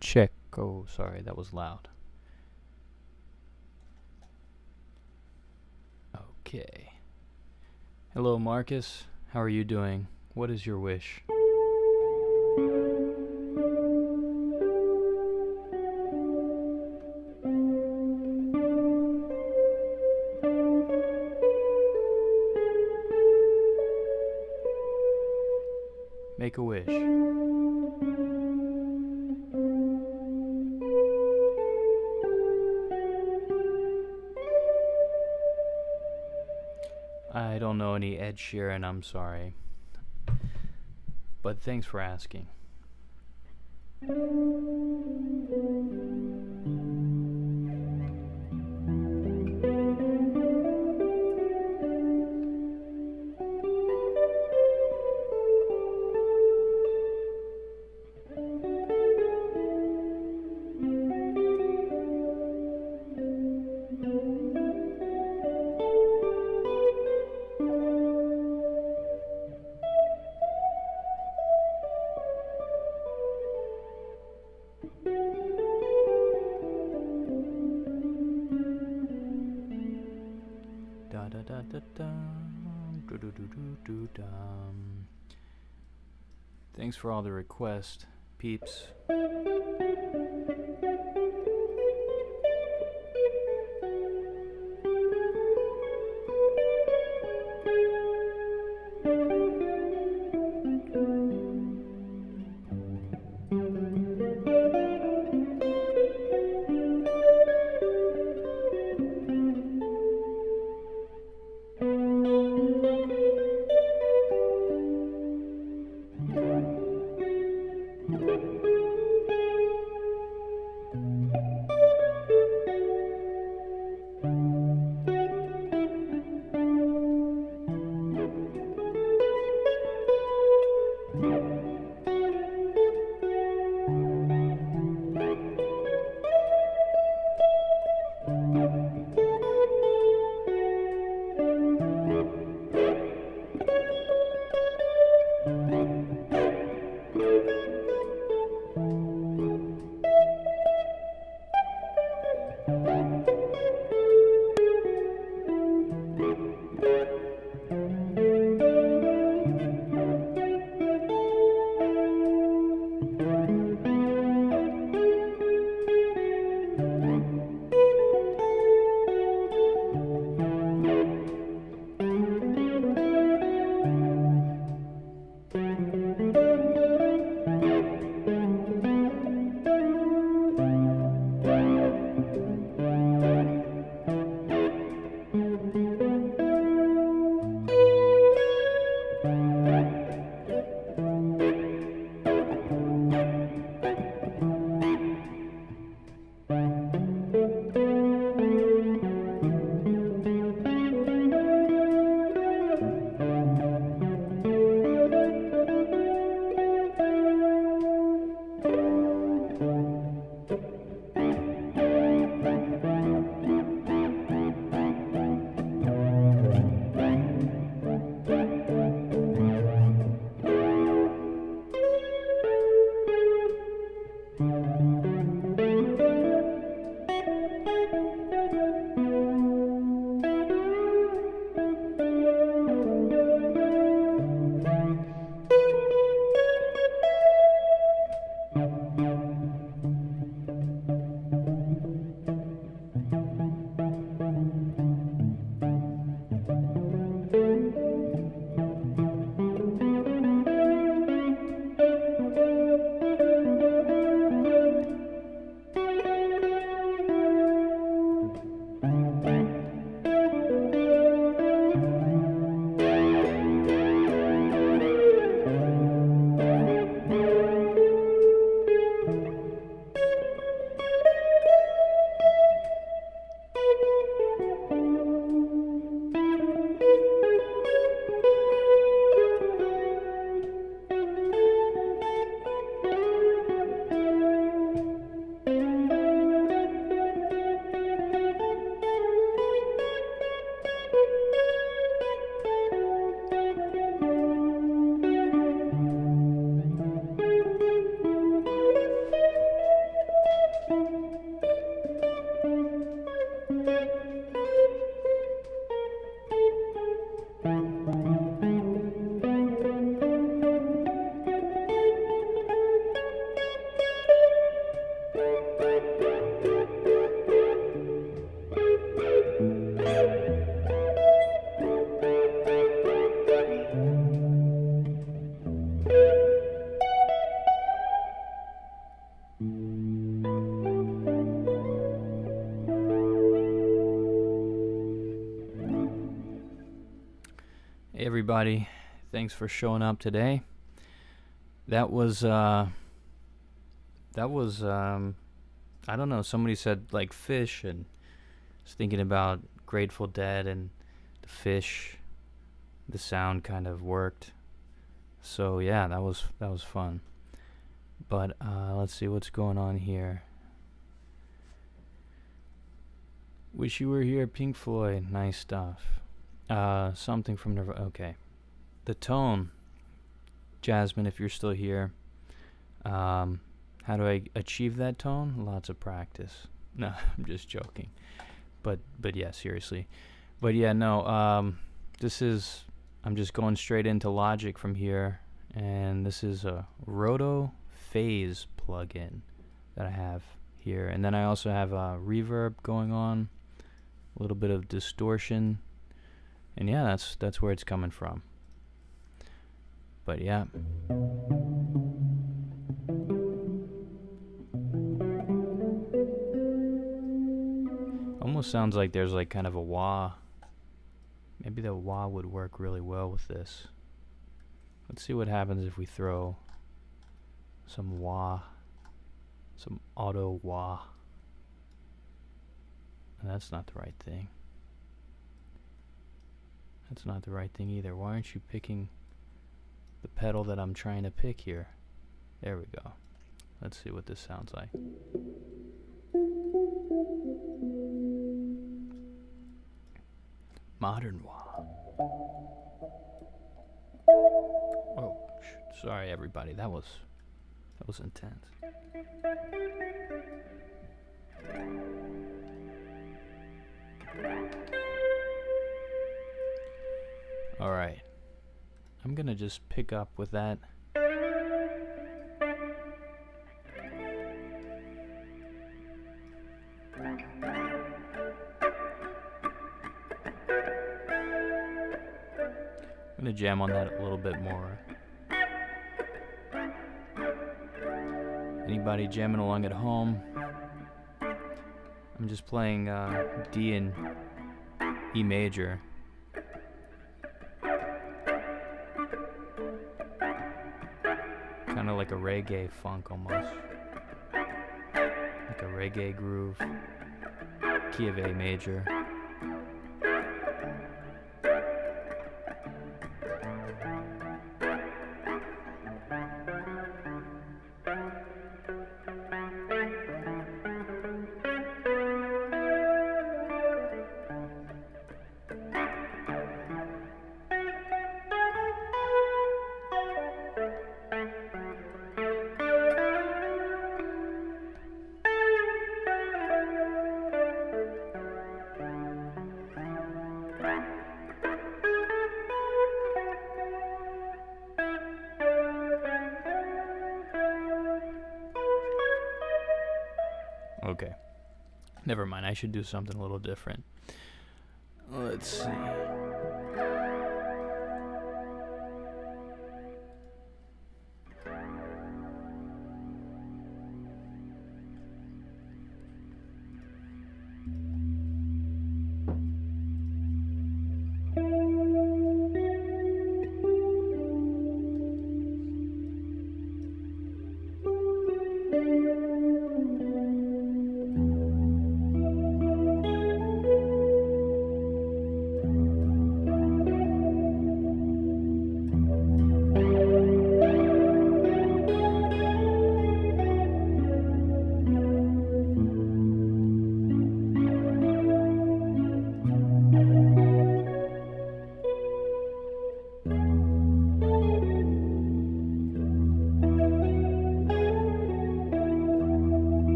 Check. Oh, sorry, that was loud. Okay. Hello, Marcus. How are you doing? What is your wish? Make a wish. I don't know any Ed Sheeran, I'm sorry. But thanks for asking. Da da da da dum, do do do do do dum. Thanks for all the requests, peeps. Hey everybody, thanks for showing up today. That was I don't know, somebody said like fish, and I was thinking about Grateful Dead and the fish. The sound kind of worked. So yeah, that was fun. But let's see what's going on here. Wish You Were Here, Pink Floyd, nice stuff. Something from Nirvana. Okay. The tone, Jasmine, if you're still here. How do I achieve that tone? Lots of practice. No, I'm just joking. But yeah, seriously. But yeah, no. I'm just going straight into Logic from here, and this is a Roto Phase plugin that I have here, and then I also have a reverb going on, a little bit of distortion. And yeah, that's where it's coming from. But yeah. Almost sounds like there's like kind of a wah. Maybe the wah would work really well with this. Let's see what happens if we throw some wah, some auto wah. And that's not the right thing. That's not the right thing either. Why aren't you picking the pedal that I'm trying to pick here? There we go. Let's see what this sounds like. Modern wah. Oh, sorry everybody. That was intense. All right. I'm going to just pick up with that. I'm going to jam on that a little bit more. Anybody jamming along at home? I'm just playing D and E major. Kind of like a reggae funk almost. Like a reggae groove. Key of A major. Okay. Never mind. I should do something a little different. Let's see.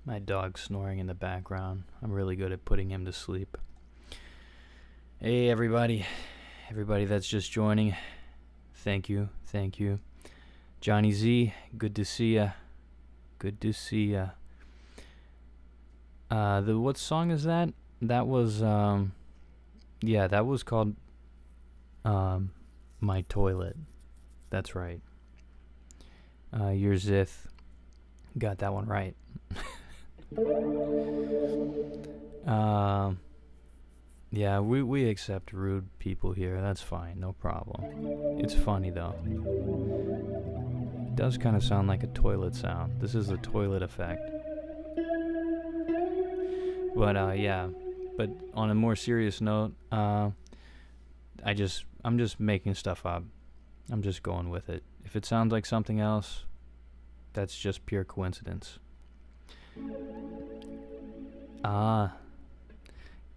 My dog's snoring in the background. I'm really good at putting him to sleep. Hey, everybody. Everybody that's just joining. Thank you. Thank you. Johnny Z, good to see ya. Good to see ya. What song is that? That was, yeah, that was called, My Toilet. That's right. Your Zith got that one right. Yeah, we accept rude people here. That's fine, no problem. It's funny though. It does kind of sound like a toilet sound. This is the toilet effect. But yeah. But on a more serious note, I'm just making stuff up. I'm just going with it. If it sounds like something else, that's just pure coincidence.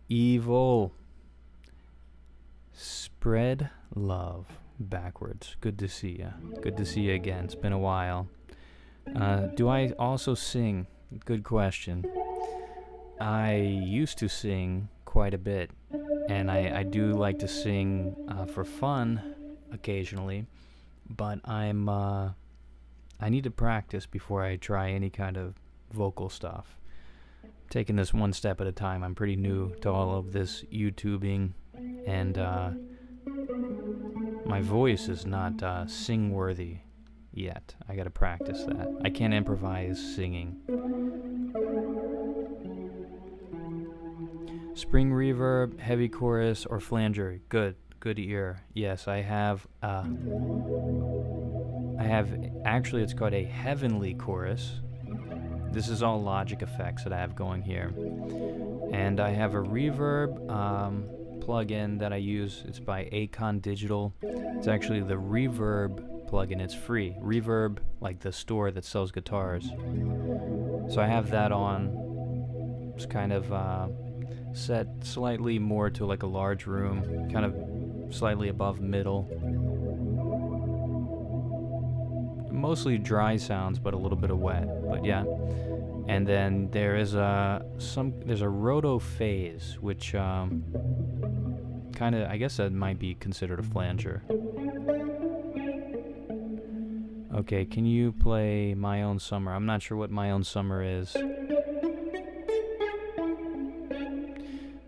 Evil. Spread love. Backwards. Good to see ya. Good to see you again. It's been a while. Do I also sing? Good question. I used to sing quite a bit, and I do like to sing for fun occasionally, but I need to practice before I try any kind of vocal stuff. Taking this one step at a time. I'm pretty new to all of this YouTubing, and my voice is not sing-worthy yet. I gotta practice that. I can't improvise singing. Spring reverb, heavy chorus, or flanger. Good ear. Yes, I have actually, it's called a heavenly chorus. This is all Logic effects that I have going here. And I have a reverb plugin that I use. It's by Acon Digital. It's actually the reverb plugin. It's free. Reverb, like the store that sells guitars. So I have that on. It's kind of set slightly more to like a large room, kind of slightly above middle. Mostly dry sounds, but a little bit of wet. But yeah. And then there is there's a roto phase, which kind of, I guess that might be considered a flanger. Okay, can you play My Own Summer? I'm not sure what My Own Summer is.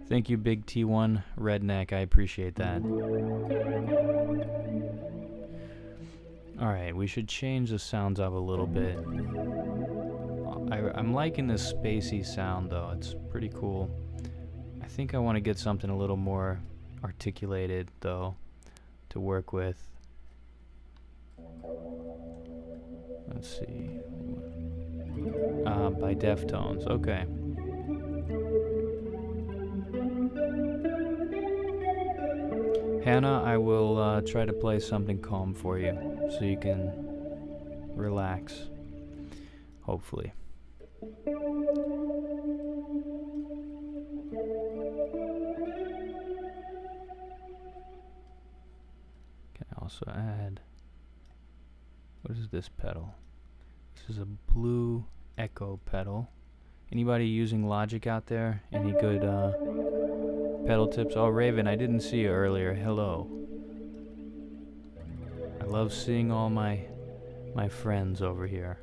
Thank you, Big T1 Redneck. I appreciate that. Alright, we should change the sounds up a little bit. I'm liking this spacey sound, though. It's pretty cool. I think I want to get something a little more articulated, though, to work with. Let's see. By Deftones. Okay. Hannah, I will try to play something calm for you so you can relax. Hopefully. Can I also add, what is this pedal? This is a blue echo pedal. Anybody using Logic out there? Any good pedal tips? Oh, Raven, I didn't see you earlier. Hello. I love seeing all my friends over here.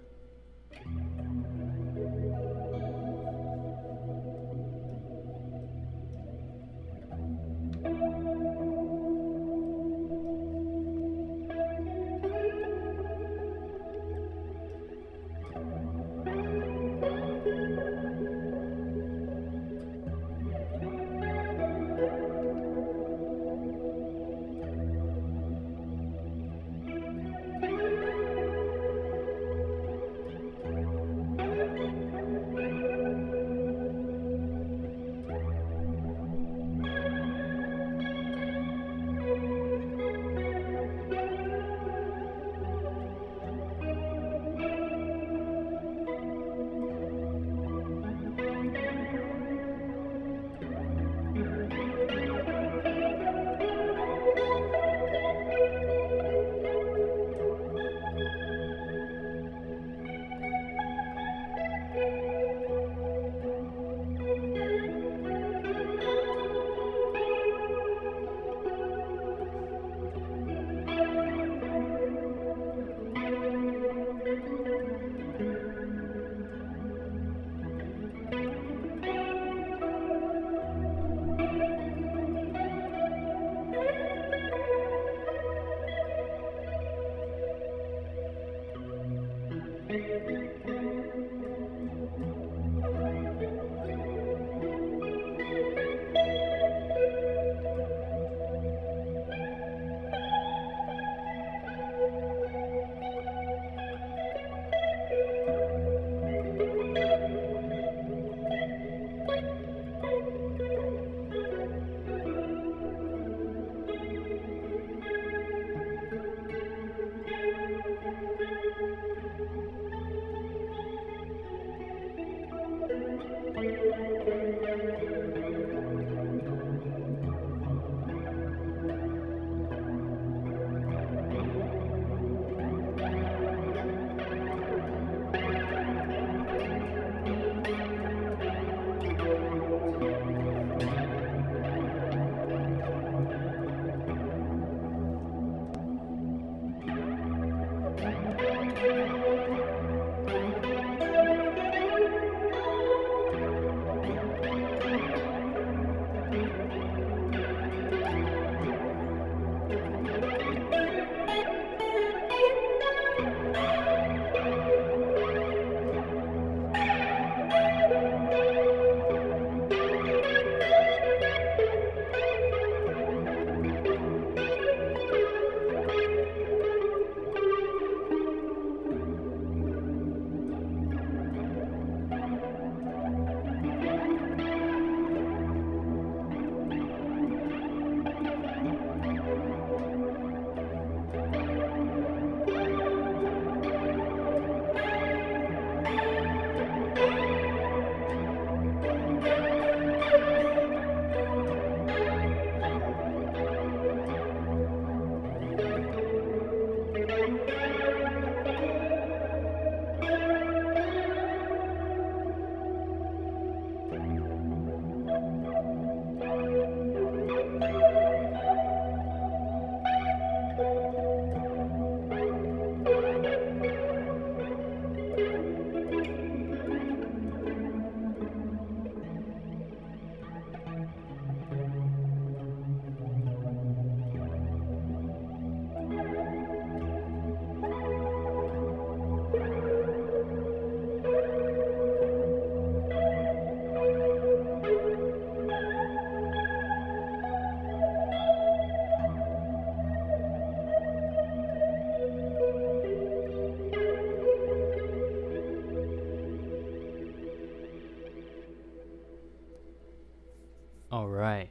All right.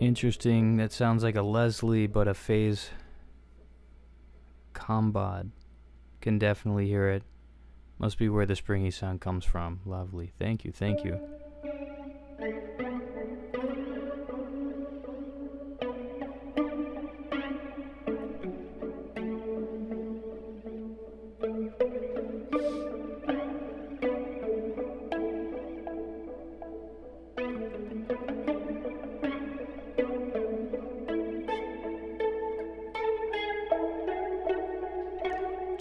Interesting. That sounds like a Leslie, but a phase combod. Can definitely hear it. Must be where the springy sound comes from. Lovely. Thank you. Thank you.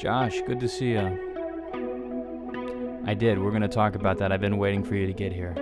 Josh, good to see you. I did. We're going to talk about that. I've been waiting for you to get here.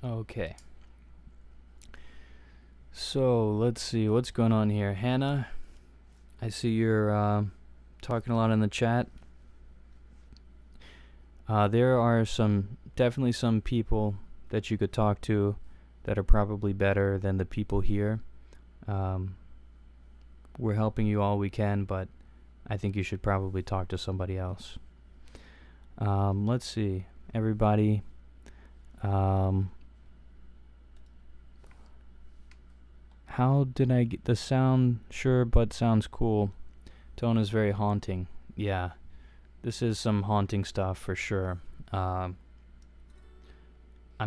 Okay. So let's see what's going on here. Hannah, I see you're talking a lot in the chat. There are definitely some people that you could talk to that are probably better than the people here. We're helping you all we can, but I think you should probably talk to somebody else. Let's see. Everybody. How did I get the sound? Sure, but sounds cool. Tone is very haunting. Yeah, this is some haunting stuff for sure. I'm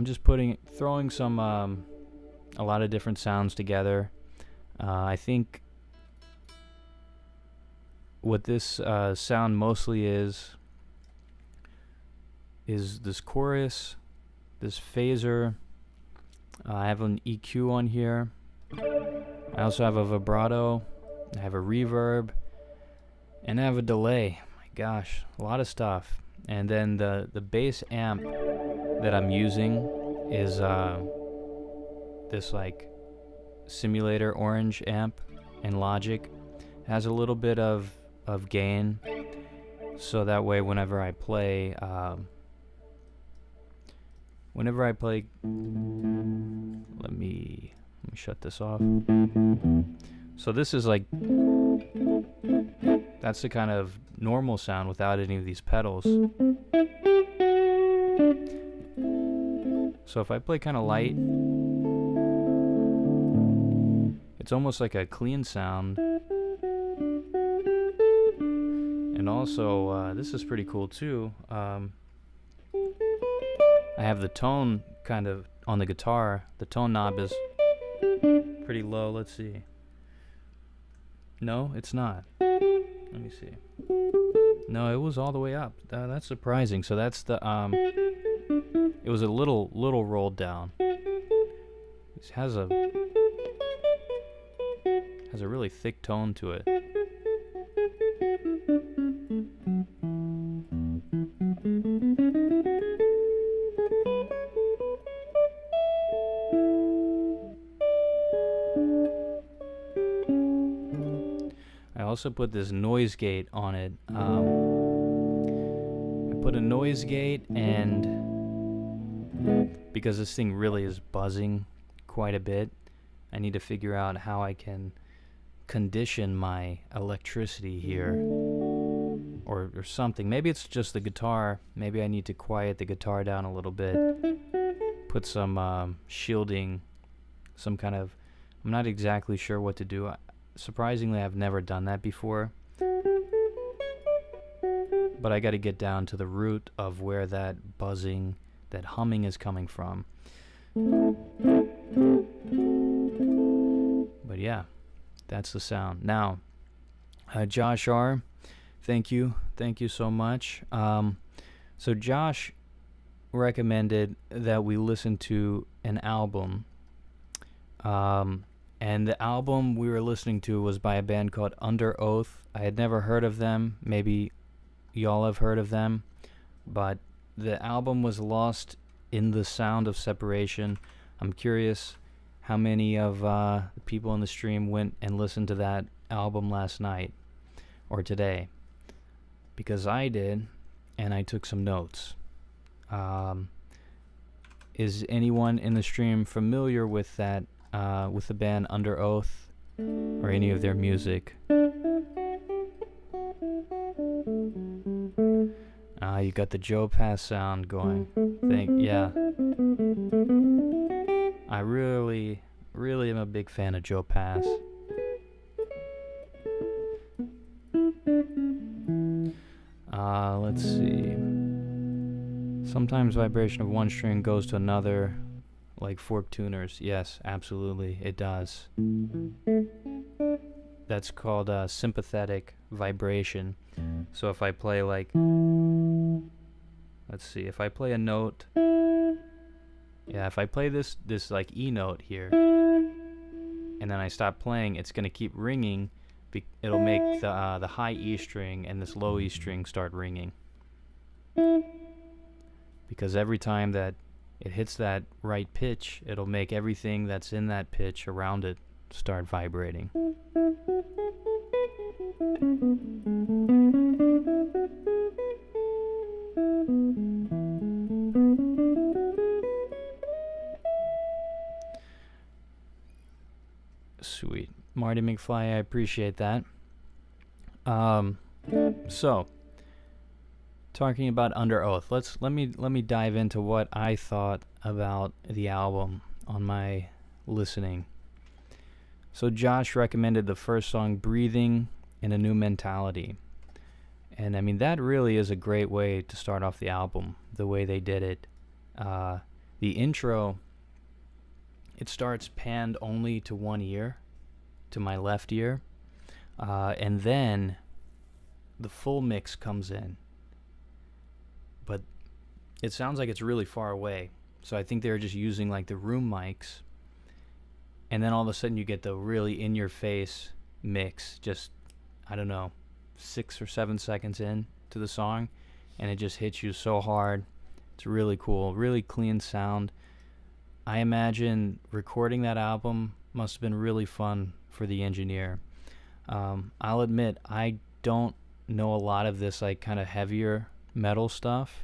just throwing some a lot of different sounds together. I think what this sound mostly is this chorus, this phaser. I have an EQ on here. I also have a vibrato, I have a reverb, and I have a delay. My gosh, a lot of stuff. And then the bass amp that I'm using is this like simulator orange amp in Logic. It has a little bit of gain, so that way whenever I play, let me shut this off. So this is like, that's the kind of normal sound without any of these pedals. So if I play kind of light, it's almost like a clean sound. And also, this is pretty cool too. I have the tone kind of on the guitar. The tone knob is pretty low. Let's see. No, it's not. Let me see. No, it was all the way up. That's surprising. So that's the it was a little rolled down. It has a really thick tone to it. I also put this noise gate on it. I put a noise gate, and because this thing really is buzzing quite a bit, I need to figure out how I can condition my electricity here or something. Maybe it's just the guitar. Maybe I need to quiet the guitar down a little bit, put some shielding, some kind of, I'm not exactly sure what to do. Surprisingly, I've never done that before, but I got to get down to the root of where that buzzing, that humming is coming from. But yeah, that's the sound. Now, Josh R., thank you so much. So Josh recommended that we listen to an album, and the album we were listening to was by a band called Under Oath. I had never heard of them. Maybe y'all have heard of them, but the album was Lost in the Sound of Separation. I'm curious how many of the people in the stream went and listened to that album last night or today, because I did, and I took some notes. Is anyone in the stream familiar with that, with the band Under Oath or any of their music? You got the Joe Pass sound going. Yeah. I really am a big fan of Joe Pass. Let's see. Sometimes vibration of one string goes to another, like fork tuners. Yes, absolutely, it does. That's called sympathetic vibration. So if I play like, let's see, if I play a note, yeah, if I play this like E note here, and then I stop playing, it's gonna keep ringing. It'll make the high E string and this low E string start ringing, because every time that it hits that right pitch, it'll make everything that's in that pitch around it start vibrating. Sweet. Marty McFly, I appreciate that. So talking about Under Oath, let me dive into what I thought about the album on my listening. So Josh recommended the first song, Breathing in a New Mentality. And I mean, that really is a great way to start off the album, the way they did it. The intro, it starts panned only to one ear, to my left ear. And then the full mix comes in. But it sounds like it's really far away. So I think they were just using like the room mics. And then all of a sudden you get the really in-your-face mix, just, I don't know, 6 or 7 seconds in to the song. And it just hits you so hard. It's really cool, really clean sound. I imagine recording that album must have been really fun for the engineer. I'll admit, I don't know a lot of this like kind of heavier metal stuff,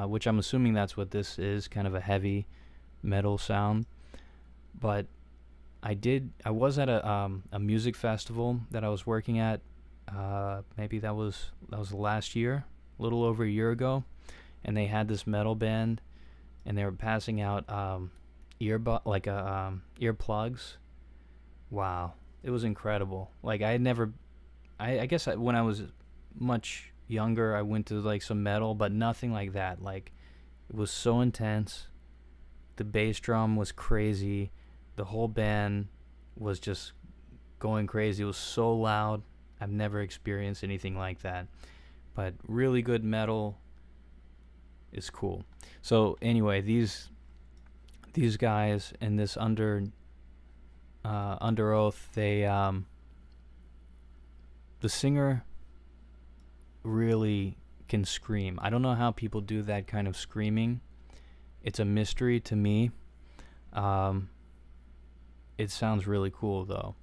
which I'm assuming that's what this is, kind of a heavy metal sound. But I was at a music festival that I was working at. Maybe that was last year, a little over a year ago, and they had this metal band, and they were passing out earplugs. Wow, it was incredible. Like I guess when I was much younger, I went to like some metal, but nothing like that. Like it was so intense. The bass drum was crazy. The whole band was just going crazy. It was so loud. I've never experienced anything like that. But really good metal is cool. So anyway, these guys in this Under Oath, they the singer really can scream. I don't know how people do that kind of screaming. It's a mystery to me. It sounds really cool though.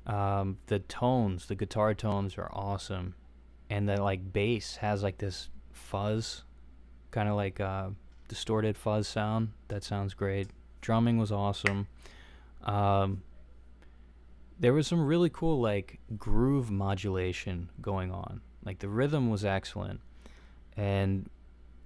The guitar tones are awesome, and the like bass has like this fuzz, kind of like distorted fuzz sound. That sounds great. Drumming was awesome. There was some really cool like groove modulation going on. Like the rhythm was excellent, and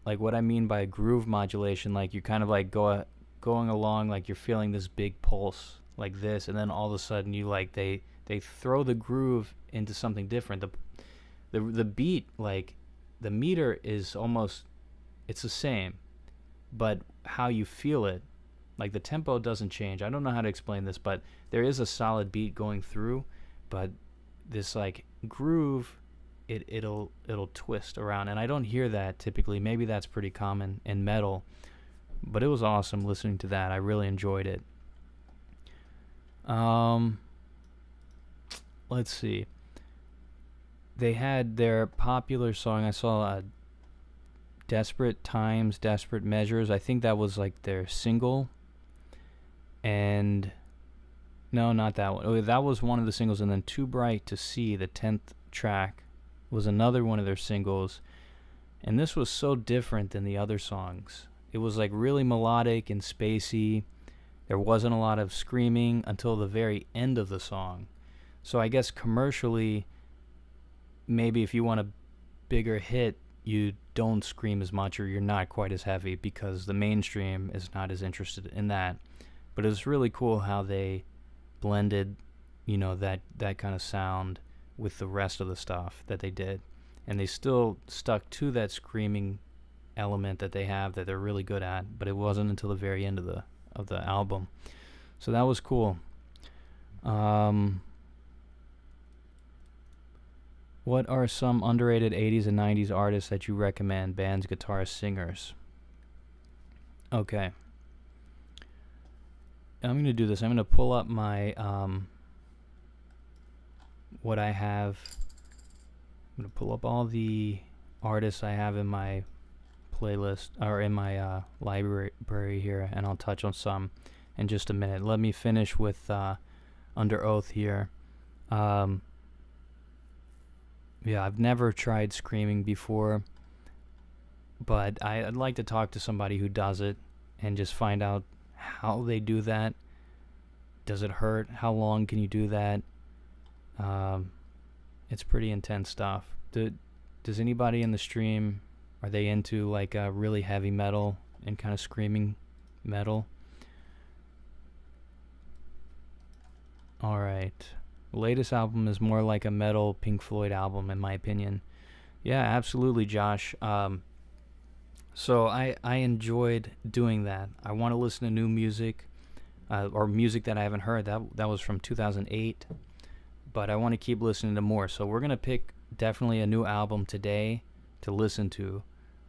like what I mean by groove modulation, like you're kind of like going along, like you're feeling this big pulse like this, and then all of a sudden you like they throw the groove into something different. The beat, like the meter is almost, it's the same, but how you feel it, like the tempo doesn't change. I don't know how to explain this, but there is a solid beat going through, but this like groove, it'll twist around, and I don't hear that typically. Maybe that's pretty common in metal, but it was awesome listening to that. I really enjoyed it. Let's see. They had their popular song. I saw Desperate Times, Desperate Measures. I think that was like their single. And no, not that one. Oh, that was one of the singles. And then Too Bright to See, the 10th track, was another one of their singles. And this was so different than the other songs. It was like really melodic and spacey. There wasn't a lot of screaming until the very end of the song. So I guess commercially, maybe if you want a bigger hit, you don't scream as much, or you're not quite as heavy, because the mainstream is not as interested in that. But it was really cool how they blended, that kind of sound with the rest of the stuff that they did. And they still stuck to that screaming element that they have, that they're really good at, but it wasn't until the very end of the album. So that was cool. What are some underrated 80s and 90s artists that you recommend? Bands, guitarists, singers. Okay. I'm going to do this. I'm going to pull up my what I have. I'm going to pull up all the artists I have in my playlist or in my library here, and I'll touch on some in just a minute. Let me finish with Under Oath here. Yeah, I've never tried screaming before, but I'd like to talk to somebody who does it and just find out how they do that. Does it hurt? How long can you do that? It's pretty intense stuff. Does anybody in the stream, are they into like really heavy metal and kind of screaming metal? Alright. The latest album is more like a metal Pink Floyd album, in my opinion. Yeah, absolutely, Josh. So I enjoyed doing that. I want to listen to new music, or music that I haven't heard. That was from 2008, but I want to keep listening to more. So we're gonna pick definitely a new album today to listen to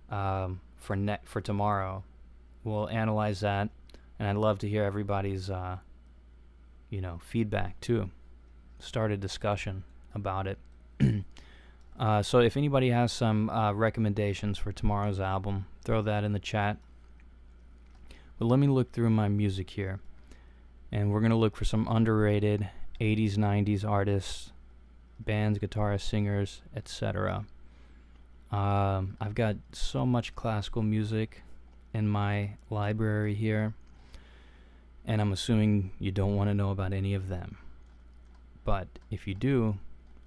for tomorrow. We'll analyze that, and I'd love to hear everybody's feedback too. Start a discussion about it. So if anybody has some recommendations for tomorrow's album, throw that in the chat. But let me look through my music here, and we're going to look for some underrated 80s, 90s artists, bands, guitarists, singers, etc. I've got so much classical music in my library here, and I'm assuming you don't want to know about any of them. But if you do,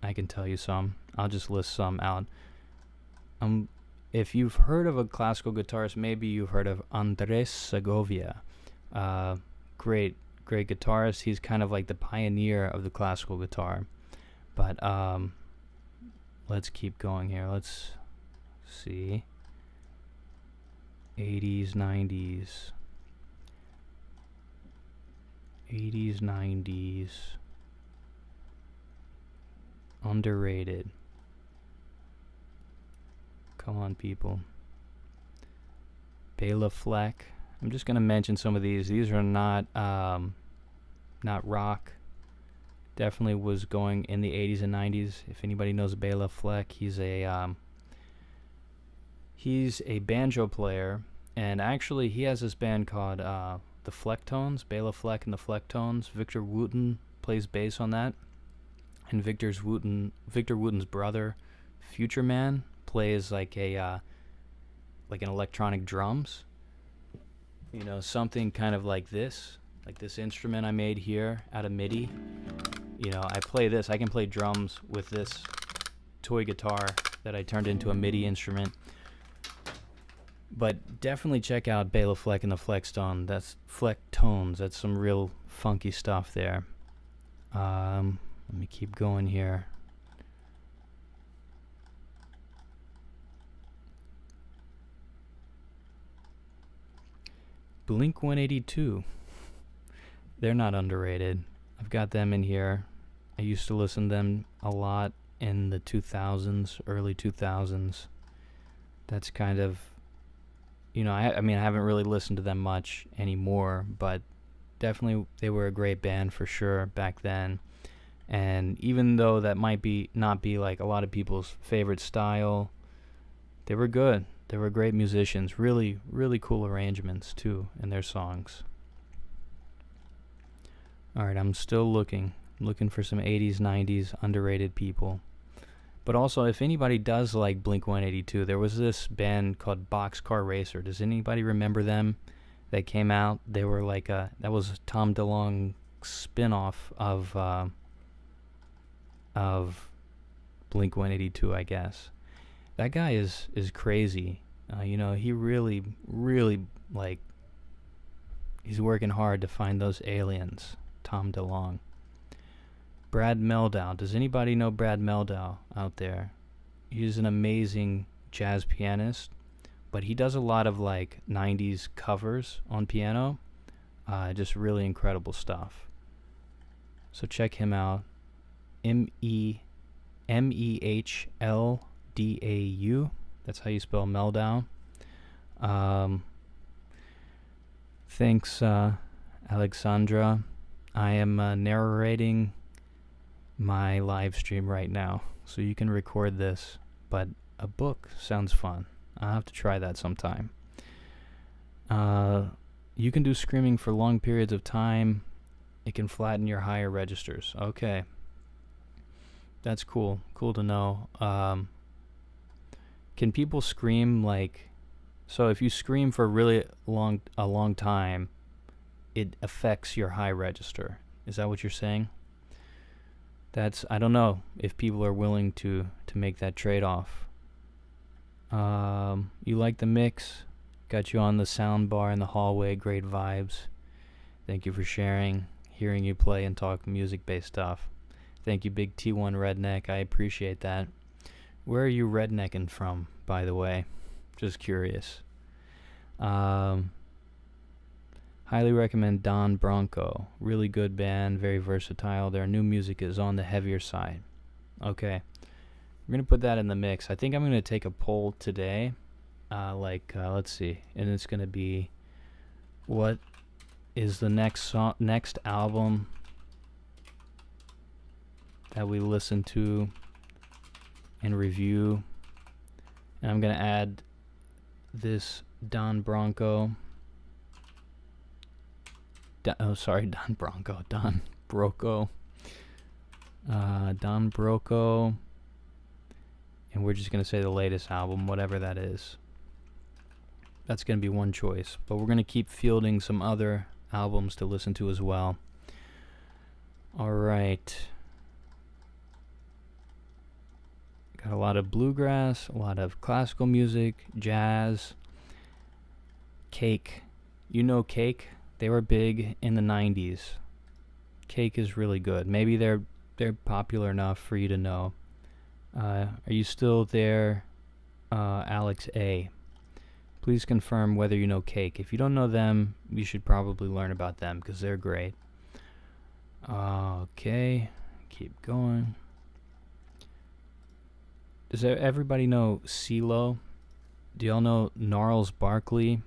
I can tell you some. I'll just list some out. If you've heard of a classical guitarist, maybe you've heard of Andres Segovia. Great guitarist. He's kind of like the pioneer of the classical guitar. But let's keep going here. Let's see. 80s, 90s. 80s, 90s. Underrated. Come on, people. Bela Fleck. I'm just gonna mention some of these. These are not rock. Definitely was going in the 80s and 90s. If anybody knows Bela Fleck, he's a banjo player, and actually he has this band called the Flecktones. Bela Fleck and the Flecktones. Victor Wooten plays bass on that. And Victor Wooten's brother, Future Man, plays like an electronic drums. Something kind of like this instrument I made here out of MIDI. I play this. I can play drums with this toy guitar that I turned into a MIDI instrument. But definitely check out Bela Fleck and the Flecktones. That's some real funky stuff there. Let me keep going here. Blink 182. They're not underrated. I've got them in here. I used to listen to them a lot in the 2000s, early 2000s. That's kind of, I haven't really listened to them much anymore, but definitely they were a great band for sure back then. And even though that might not be like a lot of people's favorite style, they were good. They were great musicians. Really, really cool arrangements too in their songs. Alright, I'm still looking for some 80s, 90s underrated people. But also, if anybody does like Blink 182, there was this band called Boxcar Racer. Does anybody remember them? They came out. They were like that was Tom DeLonge's spin-off of Blink 182, I guess. That guy is crazy. He really, really, he's working hard to find those aliens. Tom DeLonge. Brad Mehldau. Does anybody know Brad Mehldau out there? He's an amazing jazz pianist, but he does a lot of 90s covers on piano. Just really incredible stuff. So check him out. Mehldau. That's how you spell Mehldau. Thanks, Alexandra. I am narrating my live stream right now, so you can record this, but a book sounds fun. I'll have to try that sometime. You can do screaming for long periods of time. It can flatten your higher registers. Okay. That's cool. Cool to know. Can people scream like... So if you scream for a long time, it affects your high register. Is that what you're saying? I don't know if people are willing to make that trade-off. You like the mix? Got you on the sound bar in the hallway. Great vibes. Thank you for sharing. Hearing you play and talk music-based stuff. Thank you, Big T1 Redneck. I appreciate that. Where are you rednecking from, by the way? Just curious. Highly recommend Don Bronco. Really good band, very versatile. Their new music is on the heavier side. Okay. We're going to put that in the mix. I think I'm going to take a poll today. Let's see. And it's going to be, what is the next album that we listen to and review? And I'm going to add this Don Bronco. Don Broco. Don Broco. And we're just going to say the latest album, whatever that is. That's going to be one choice. But we're going to keep fielding some other albums to listen to as well. Alright. Got a lot of bluegrass, a lot of classical music, jazz, Cake. You know Cake? They were big in the 90s. Cake is really good. Maybe they're popular enough for you to know. Are you still there, Alex A? Please confirm whether you know Cake. If you don't know them, you should probably learn about them because they're great. Okay, keep going. Does everybody know CeeLo? Do y'all know Gnarls Barkley?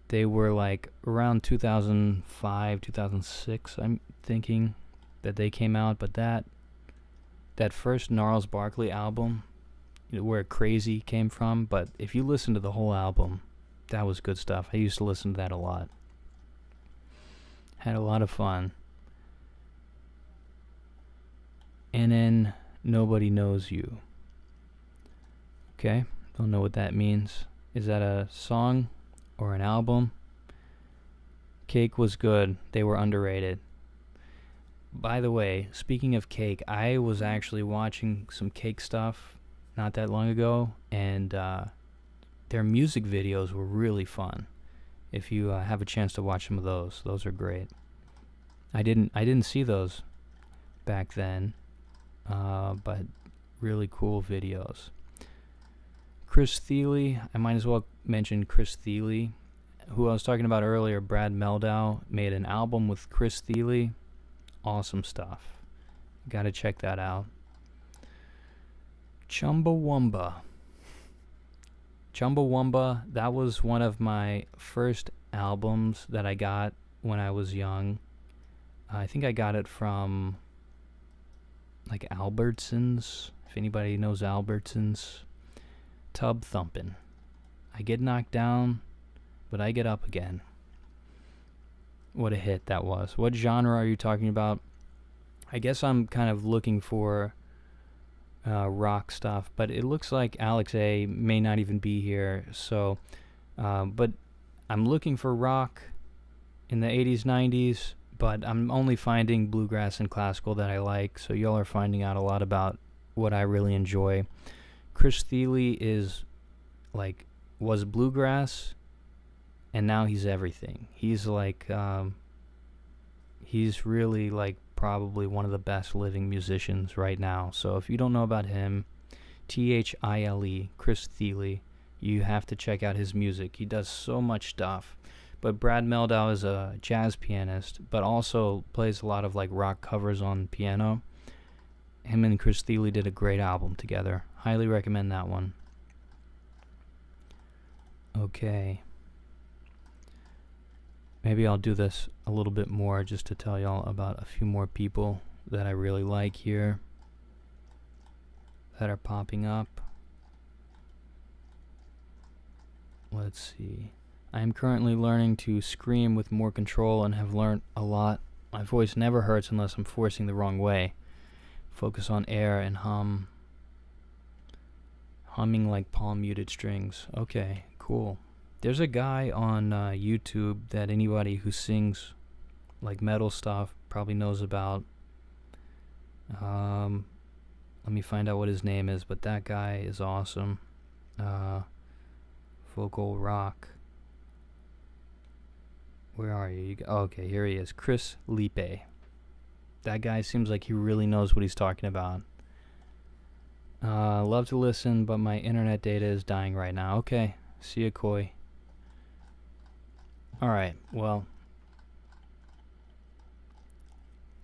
They were like around 2005, 2006, I'm thinking that they came out, but that first Gnarls Barkley album, where Crazy came from, but if you listen to the whole album, that was good stuff. I used to listen to that a lot. Had a lot of fun. And then Nobody Knows You. Okay, don't know what that means. Is that a song or an album? Cake was good. They were underrated. By the way, speaking of Cake, I was actually watching some Cake stuff not that long ago, and their music videos were really fun. If you have a chance to watch some of those are great. I didn't see those back then, but really cool videos. Chris Thiele, I might as well mention Chris Thiele, who I was talking about earlier. Brad Mehldau made an album with Chris Thiele. Awesome stuff. Gotta check that out. Chumbawamba, that was one of my first albums that I got when I was young. I think I got it from like Albertsons, if anybody knows Albertsons. Tub thumping. I get knocked down, but I get up again. What a hit that was. What genre are you talking about? I guess I'm kind of looking for rock stuff, but it looks like Alex A may not even be here, so but I'm looking for rock in the 80s, 90s, but I'm only finding bluegrass and classical that I like, so y'all are finding out a lot about what I really enjoy. Chris Thiele was bluegrass, and now he's everything. He's like, he's really like probably one of the best living musicians right now. So if you don't know about him, Thiele, Chris Thiele, you have to check out his music. He does so much stuff. But Brad Mehldau is a jazz pianist, but also plays a lot of like rock covers on piano. Him and Chris Thiele did a great album together. Highly recommend that one. Okay. Maybe I'll do this a little bit more just to tell y'all about a few more people that I really like here that are popping up. Let's see. I am currently learning to scream with more control and have learned a lot. My voice never hurts unless I'm forcing the wrong way. Focus on air and humming like palm muted strings. Okay, cool. There's a guy on YouTube that anybody who sings like metal stuff probably knows about. Let me find out what his name is, but that guy is awesome. Vocal rock. Where are you? Okay, here he is. Chris Lipe. That guy seems like he really knows what he's talking about. Love to listen, but my internet data is dying right now. Okay, see ya, Koi. Alright, well,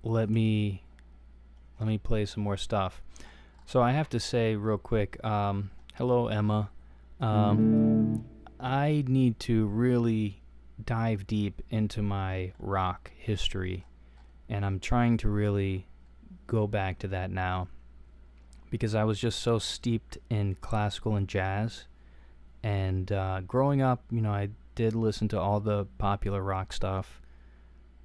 let me play some more stuff. So I have to say real quick, hello Emma. I need to really dive deep into my rock history, and I'm trying to really go back to that now, because I was just so steeped in classical and jazz, and growing up, I did listen to all the popular rock stuff,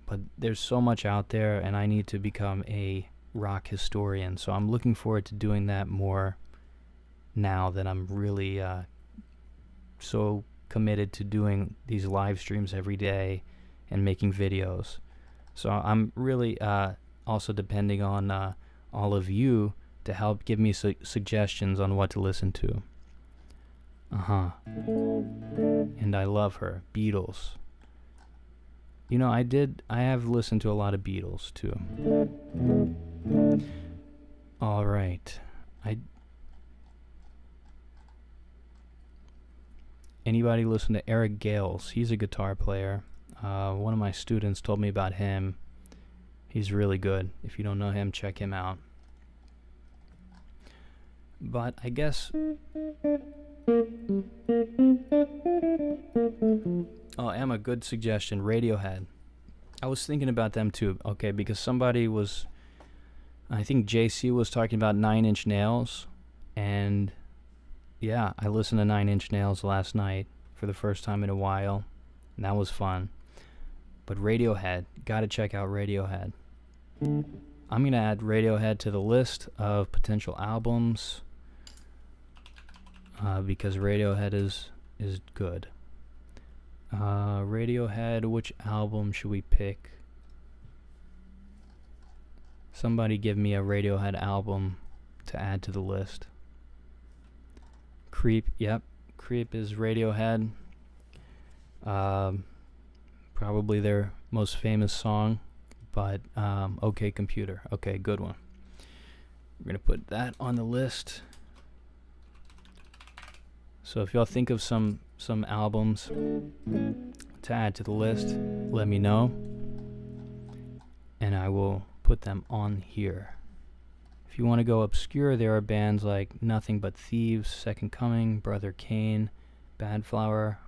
but there's so much out there, and I need to become a rock historian, so I'm looking forward to doing that more now that I'm really so committed to doing these live streams every day and making videos. So I'm really also depending on all of you to help give me suggestions on what to listen to. And I love her. Beatles. I have listened to a lot of Beatles too. Alright. Anybody listen to Eric Gales? He's a guitar player. One of my students told me about him. He's really good. If you don't know him, check him out. But I guess... Oh, Emma, good suggestion. Radiohead. I was thinking about them too. Okay, because somebody was... I think JC was talking about 9 Inch Nails. And yeah, I listened to 9 Inch Nails last night for the first time in a while. And that was fun. But Radiohead. Gotta check out Radiohead. I'm gonna add Radiohead to the list of potential albums. Because Radiohead is good. Radiohead, which album should we pick? Somebody give me a Radiohead album to add to the list. Creep, yep. Creep is Radiohead. Probably their most famous song, but OK Computer. Okay, good one. We're going to put that on the list. So if y'all think of some albums to add to the list, let me know, and I will put them on here. If you want to go obscure, there are bands like Nothing But Thieves, Second Coming, Brother Kane, Bad Flower,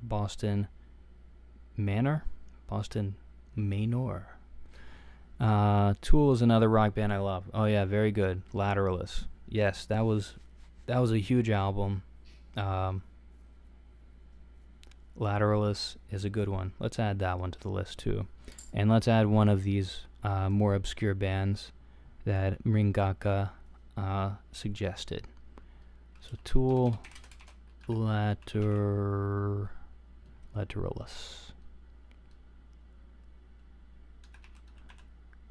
Boston Manor. Tool is another rock band I love. Oh yeah, very good. Lateralus. Yes, that was a huge album. Lateralus is a good one. Let's add that one to the list too. And let's add one of these more obscure bands that Mringaka suggested. So Tool, Lateralus.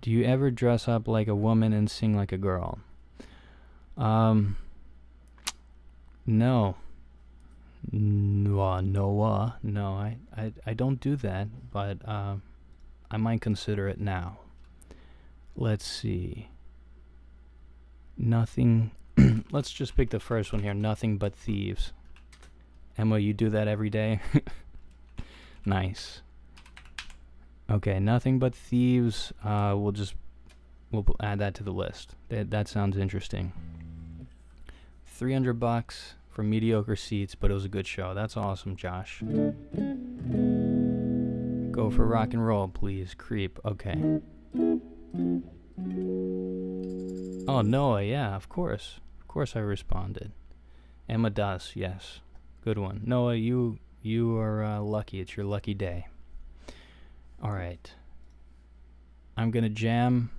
Do you ever dress up like a woman and sing like a girl? No. Noah. No, I don't do that, but I might consider it now. Let's see. Nothing. Let's just pick the first one here. Nothing But Thieves. Emma, you do that every day? Nice. Okay, Nothing But Thieves. We'll add that to the list. That sounds interesting. $300 for mediocre seats, but it was a good show. That's awesome, Josh. Go for rock and roll, please. Creep. Okay. Oh, Noah, yeah, of course. Of course I responded. Emma does, yes. Good one. Noah, you You are lucky. It's your lucky day. Alright. I'm going to jam,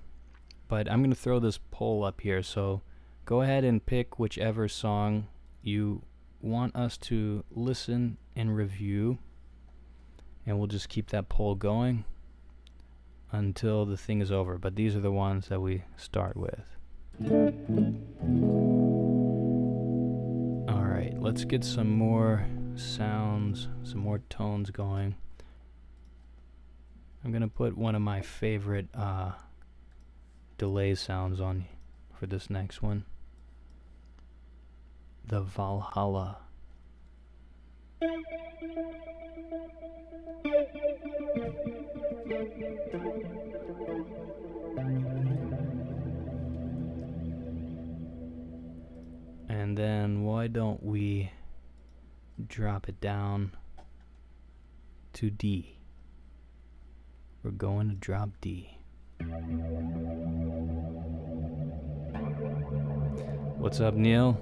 but I'm going to throw this poll up here, so go ahead and pick whichever song you want us to listen and review, and we'll just keep that poll going until the thing is over. But these are the ones that we start with. Alright, let's get some more sounds, some more tones going. I'm gonna put one of my favorite delay sounds on for this next one. The Valhalla. And then why don't we drop it down to D? We're going to drop D. What's up, Neil?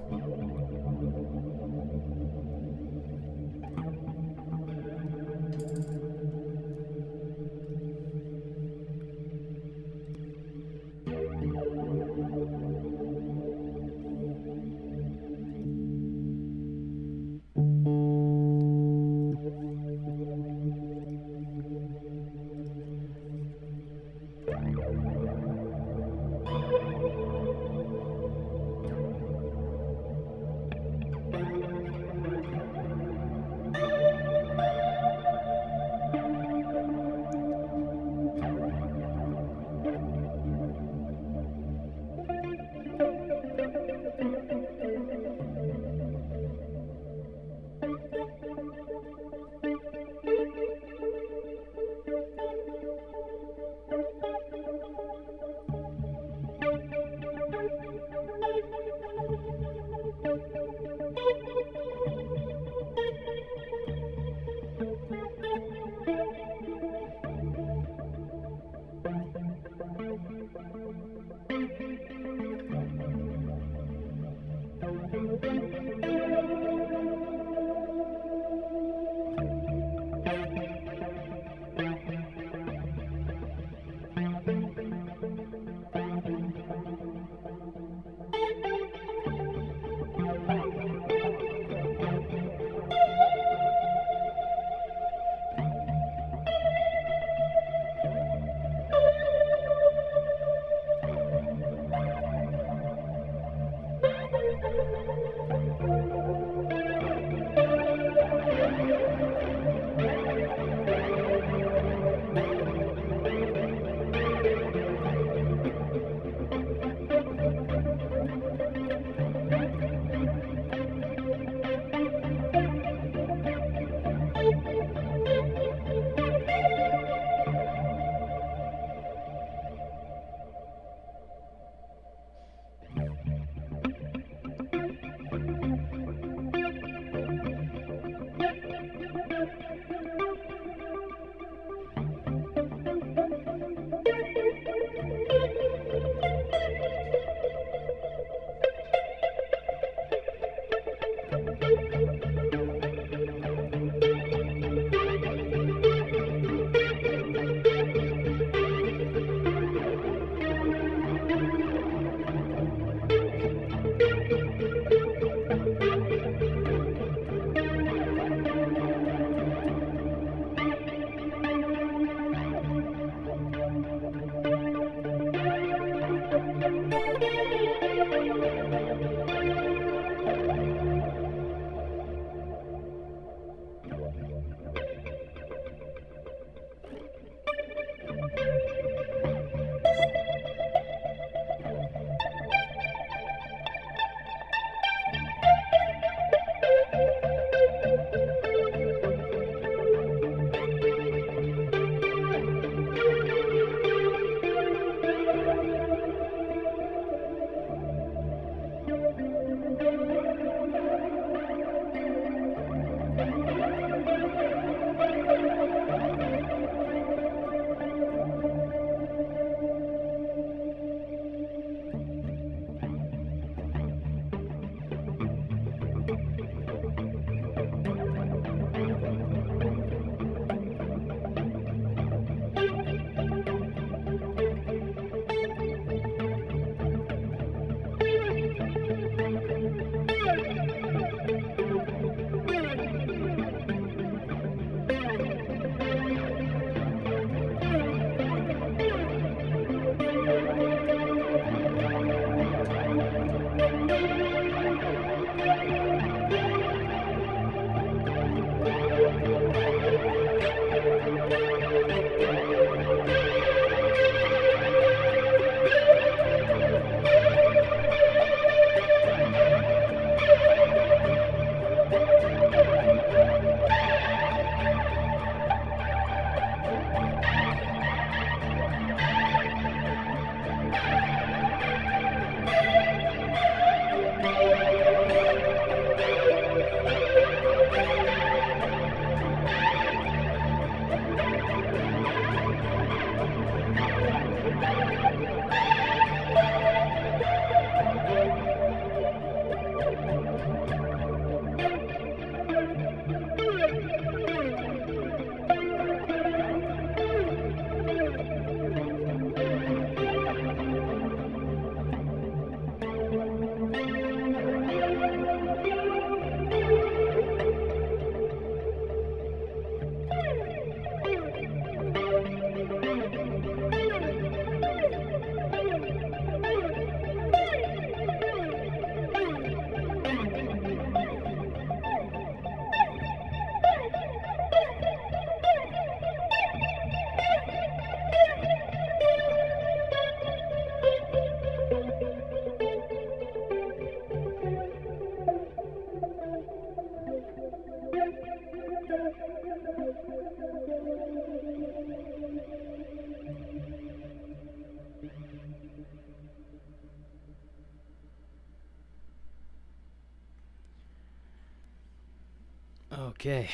Okay.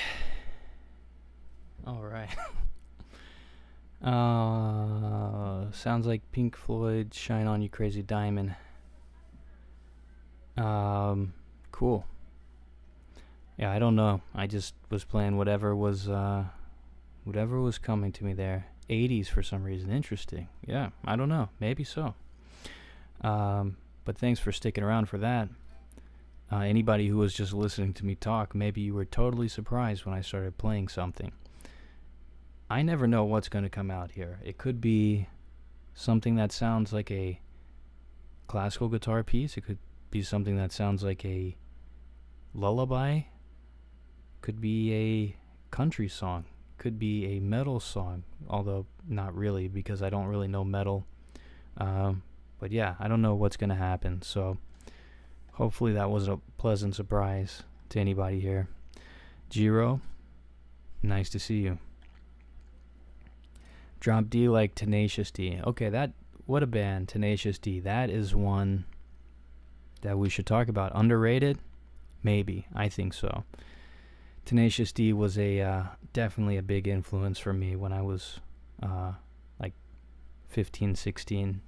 All right. Sounds like Pink Floyd, Shine On You Crazy Diamond. Cool. Yeah, I don't know. I just was playing whatever was coming to me there. 80s for some reason. Interesting. Yeah, I don't know. Maybe so. But thanks for sticking around for that. Anybody who was just listening to me talk, maybe you were totally surprised when I started playing something. I never know what's going to come out here. It could be something that sounds like a classical guitar piece. It could be something that sounds like a lullaby. Could be a country song. Could be a metal song, although not really, because I don't really know metal. But yeah, I don't know what's going to happen, so hopefully that was a pleasant surprise to anybody here. Jiro, nice to see you. Drop D like Tenacious D. Okay, what a band, Tenacious D. That is one that we should talk about. Underrated? Maybe. I think so. Tenacious D was definitely a big influence for me when I was like 15, 16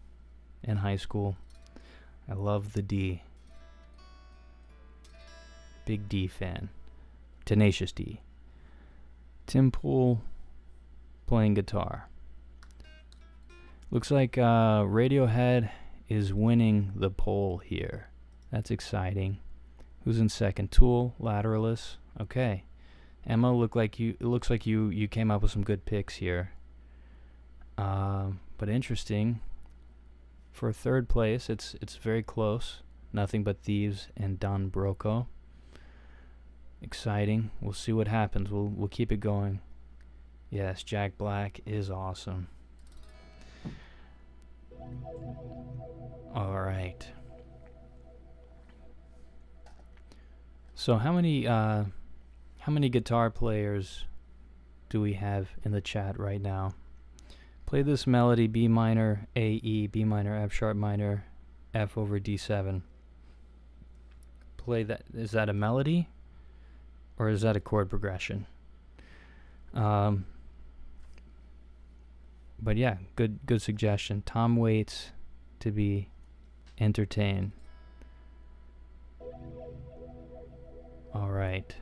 in high school. I love the D. Big D fan. Tenacious D. Tim Pool playing guitar. Looks like Radiohead is winning the poll here. That's exciting. Who's in second? Tool, Lateralus. Okay. Emma, it looks like you came up with some good picks here. But interesting. For third place, it's very close. Nothing But Thieves and Don Broco. Exciting. We'll see what happens. We'll keep it going. Yes, Jack Black is awesome. All right. So how many guitar players do we have in the chat right now? Play this melody: B minor, A, E, B minor, F sharp minor, F over D7. Play that. Is that a melody? Or is that a chord progression? But yeah, good suggestion. Tom waits to be entertained. All right.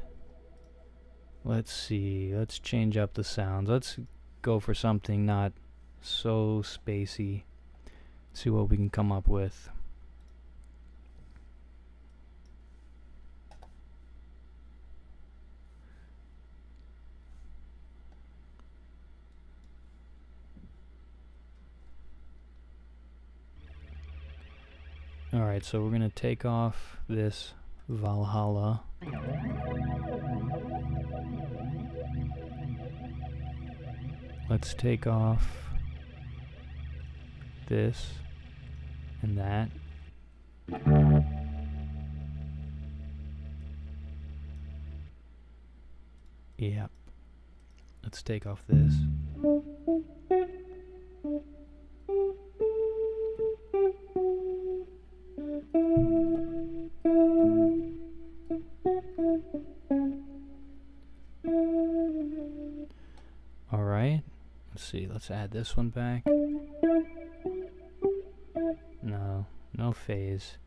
Let's see. Let's change up the sounds. Let's go for something not so spacey. See what we can come up with. Alright, so we're going to take off this Valhalla. Let's take off this and that. Yep. Let's take off this. All right. Let's see. Let's add this one back. No phase.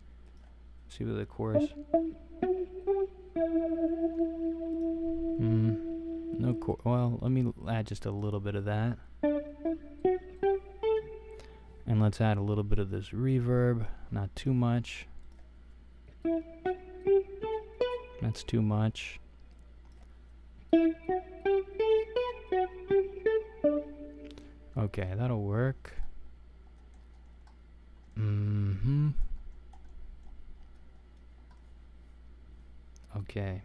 See with the chorus. No chord. Well, let me add just a little bit of that. And let's add a little bit of this reverb. Not too much. That's too much. Okay, that'll work. Okay.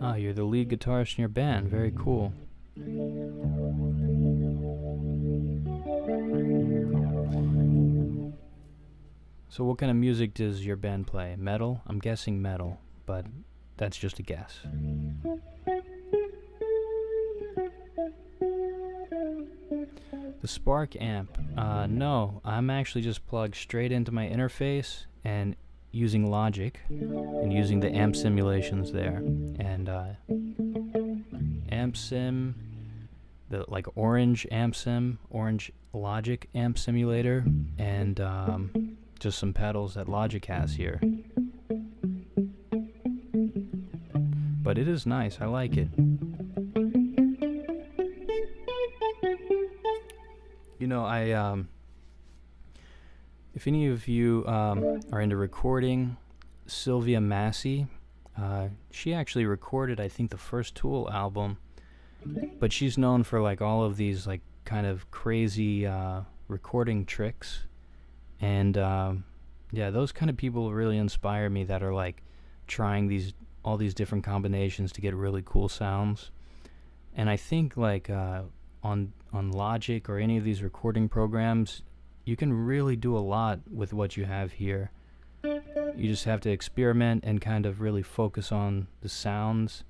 Ah, you're the lead guitarist in your band. Very cool. So what kind of music does your band play? Metal? I'm guessing metal, but that's just a guess. The The Spark amp. No, I'm actually just plugged straight into my interface and using Logic and using the amp simulations there. And amp sim, the like orange amp sim, orange Logic amp simulator, and just some pedals that Logic has here. But it is nice. I like it. You know, if any of you are into recording, Sylvia Massey, she actually recorded, I think, the first Tool album, but she's known for like all of these like kind of crazy recording tricks, and yeah, those kind of people really inspire me, that are like trying all these different combinations to get really cool sounds. And I think like on Logic or any of these recording programs, you can really do a lot with what you have here. You just have to experiment and kind of really focus on the sounds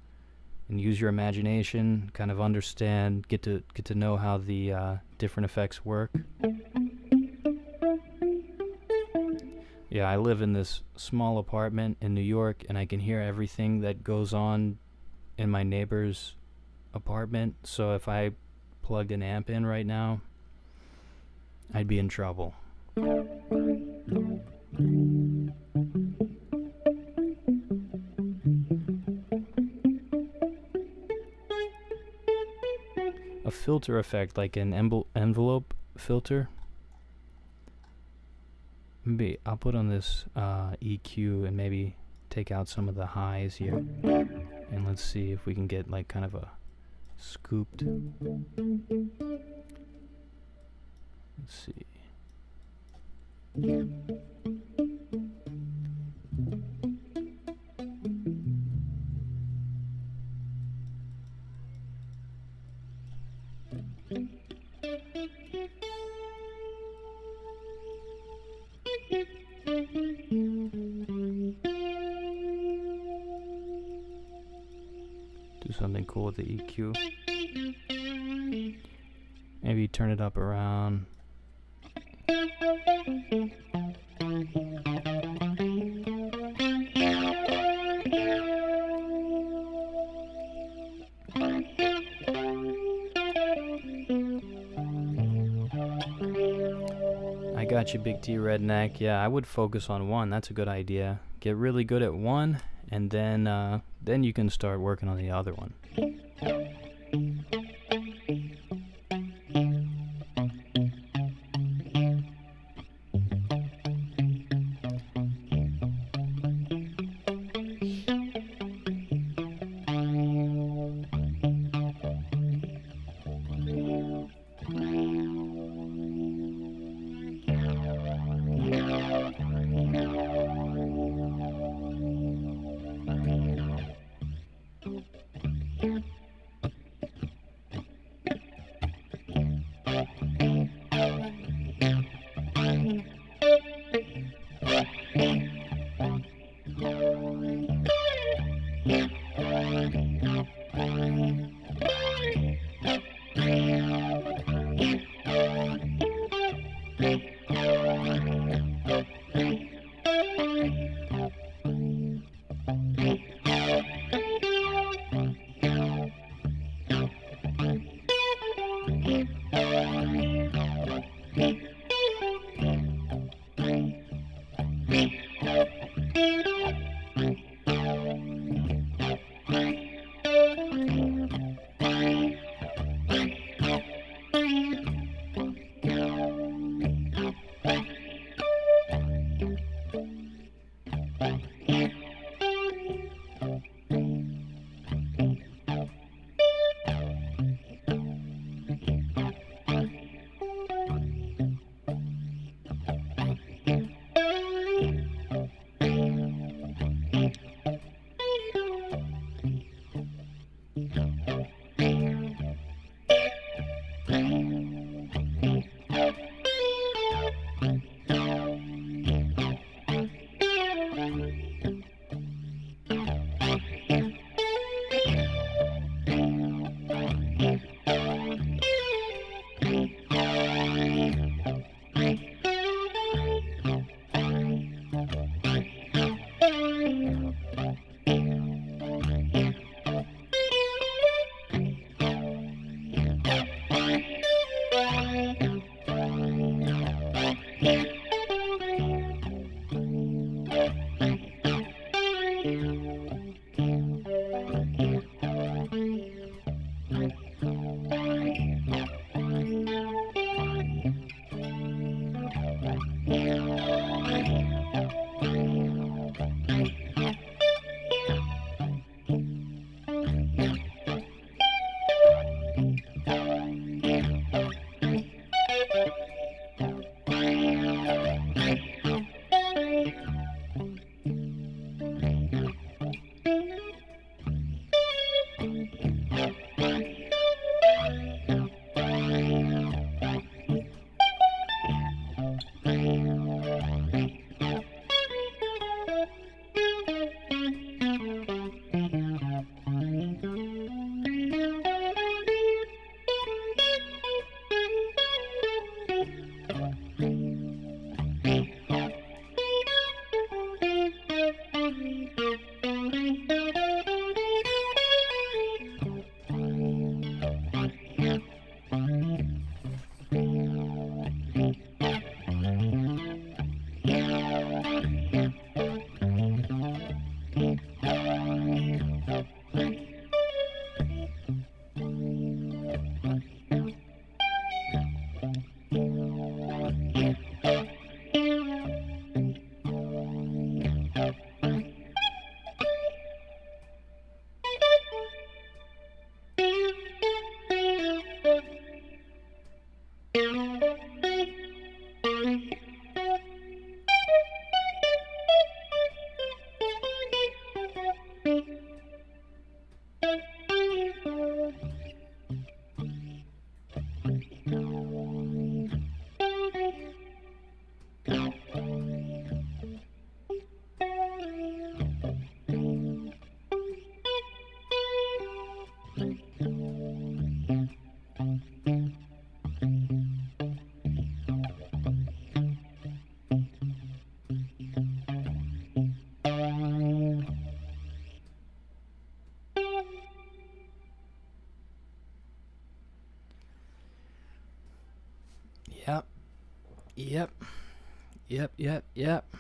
and use your imagination, kind of understand, get to know how the different effects work. Yeah, I live in this small apartment in New York, and I can hear everything that goes on in my neighbor's apartment. So if I plugged an amp in right now, I'd be in trouble. A filter effect, like an envelope filter. Maybe I'll put on this EQ and maybe take out some of the highs here. And let's see if we can get like kind of a scooped. Let's see. Do something cool with the EQ. Maybe turn it up around. I got you, Big T Redneck. Yeah, I would focus on one. That's a good idea. Get really good at one, and then you can start working on the other one. Yep. Yep. Yep. Yep. Yep.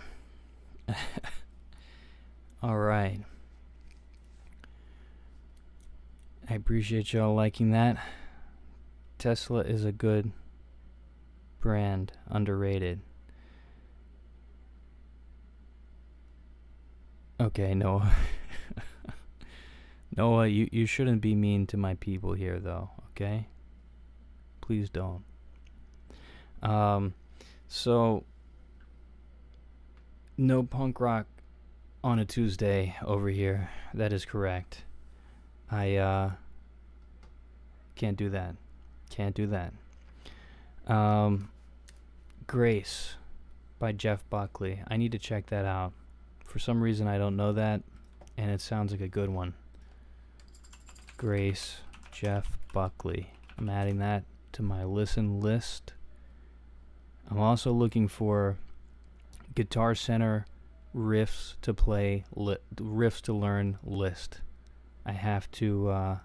All right. I appreciate y'all liking that. Tesla is a good brand, underrated. Okay, Noah. Noah, you shouldn't be mean to my people here, though, okay? Please don't. So, no punk rock on a Tuesday over here. That is correct. I can't do that. Can't do that. Grace by Jeff Buckley. I need to check that out. For some reason I don't know that, and it sounds like a good one. Grace, Jeff Buckley. I'm adding that to my listen list. I'm also looking for Guitar Center riffs to play, riffs to learn list. I have to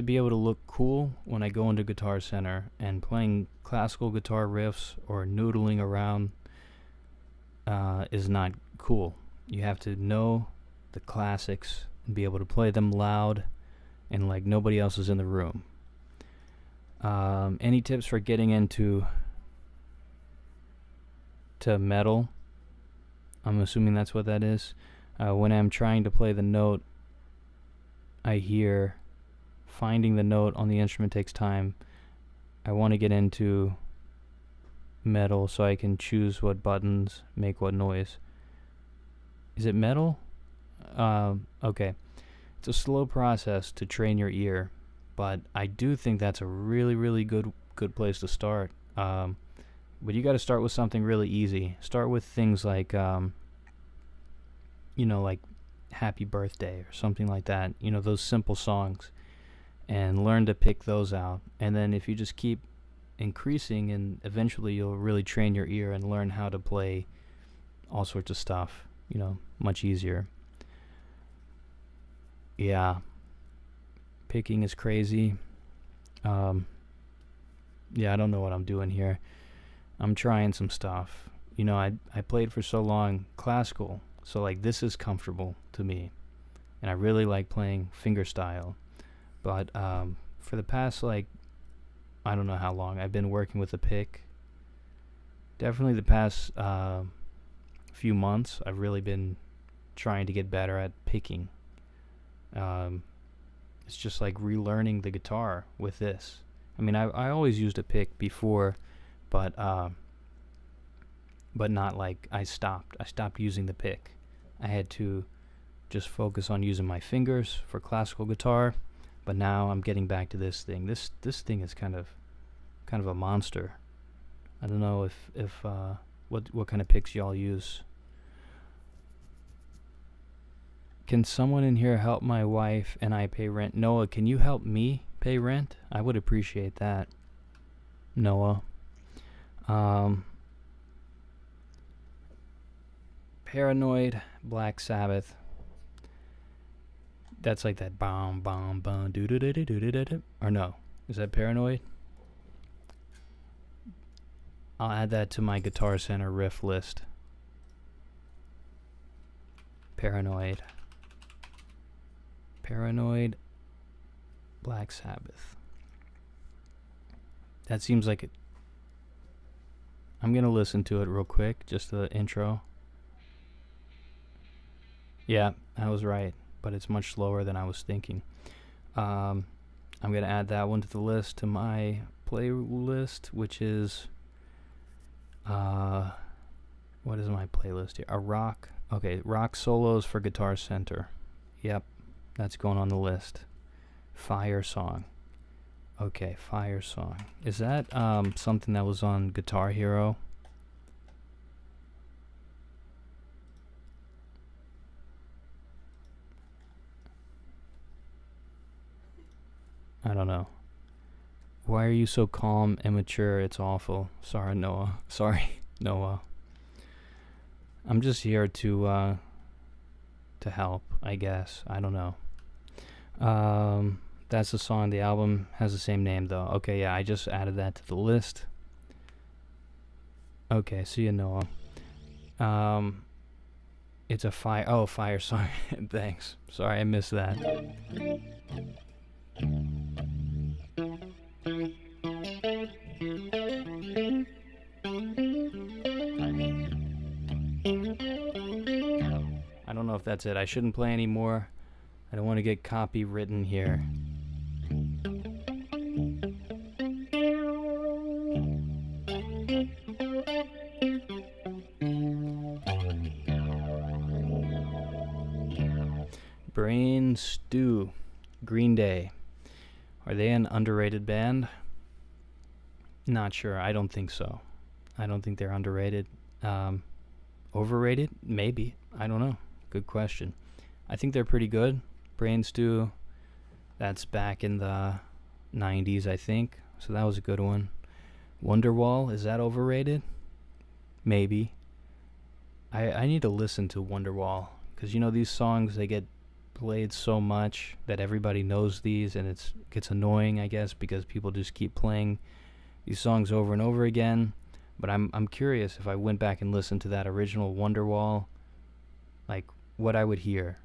be able to look cool when I go into Guitar Center, and playing classical guitar riffs or noodling around is not cool. You have to know the classics and be able to play them loud and like nobody else is in the room. Any tips for getting into metal? I'm assuming that's what that is. When I'm trying to play the note, I hear finding the note on the instrument takes time. I want to get into metal so I can choose what buttons make what noise. Is it metal? Okay. It's a slow process to train your ear, but I do think that's a really, really good place to start. But you got to start with something really easy. Start with things like, like Happy Birthday or something like that. Those simple songs, and learn to pick those out. And then if you just keep increasing, and eventually you'll really train your ear and learn how to play all sorts of stuff, much easier. Yeah. Picking is crazy. Yeah, I don't know what I'm doing here. I'm trying some stuff. I played for so long classical So like this is comfortable to me, and I really like playing fingerstyle. But for the past like I don't know how long I've been working with a pick. Definitely the past few months, I've really been trying to get better at picking. Um, it's just like relearning the guitar with this. I mean, I always used a pick before, but not like I stopped. I stopped using the pick. I had to just focus on using my fingers for classical guitar, but now I'm getting back to this thing. This thing is kind of a monster. I don't know if what kind of picks y'all use. Can someone in here help my wife and I pay rent? Noah, can you help me pay rent? I would appreciate that. Noah. Paranoid, Black Sabbath. That's like that bom bom bom doo doo doo doo doo doo doo. Or no, is that Paranoid? I'll add that to my Guitar Center riff list. Paranoid, Black Sabbath. That seems like it. I'm gonna listen to it real quick, just the intro. Yeah, I was right, but it's much slower than I was thinking. I'm gonna add that one to the list, to my playlist, which is what is my playlist here? Rock solos for Guitar Center. Yep, that's going on the list. Fire Song. Okay, Fire Song. Is that something that was on Guitar Hero? I don't know. Why are you so calm and mature? It's awful. Sorry, Noah. Noah. I'm just here to help, I guess. I don't know. That's the song. The album has the same name, though. Okay, yeah, I just added that to the list. Okay, see you, Noah. It's a fire song. Thanks. Sorry, I missed that. I don't know if that's it. I shouldn't play anymore. I don't want to get copywritten here. Brain Stew, Green Day. Are they an underrated band? Not sure. I don't think so. I don't think they're underrated. Overrated? Maybe. I don't know. Good question. I think they're pretty good. Brain Stew, that's back in the 90s, I think. So that was a good one. Wonderwall, is that overrated? Maybe. I need to listen to Wonderwall, because these songs, they get played so much that everybody knows these, and it gets annoying, I guess, because people just keep playing these songs over and over again. But I'm curious, if I went back and listened to that original Wonderwall, like what I would hear.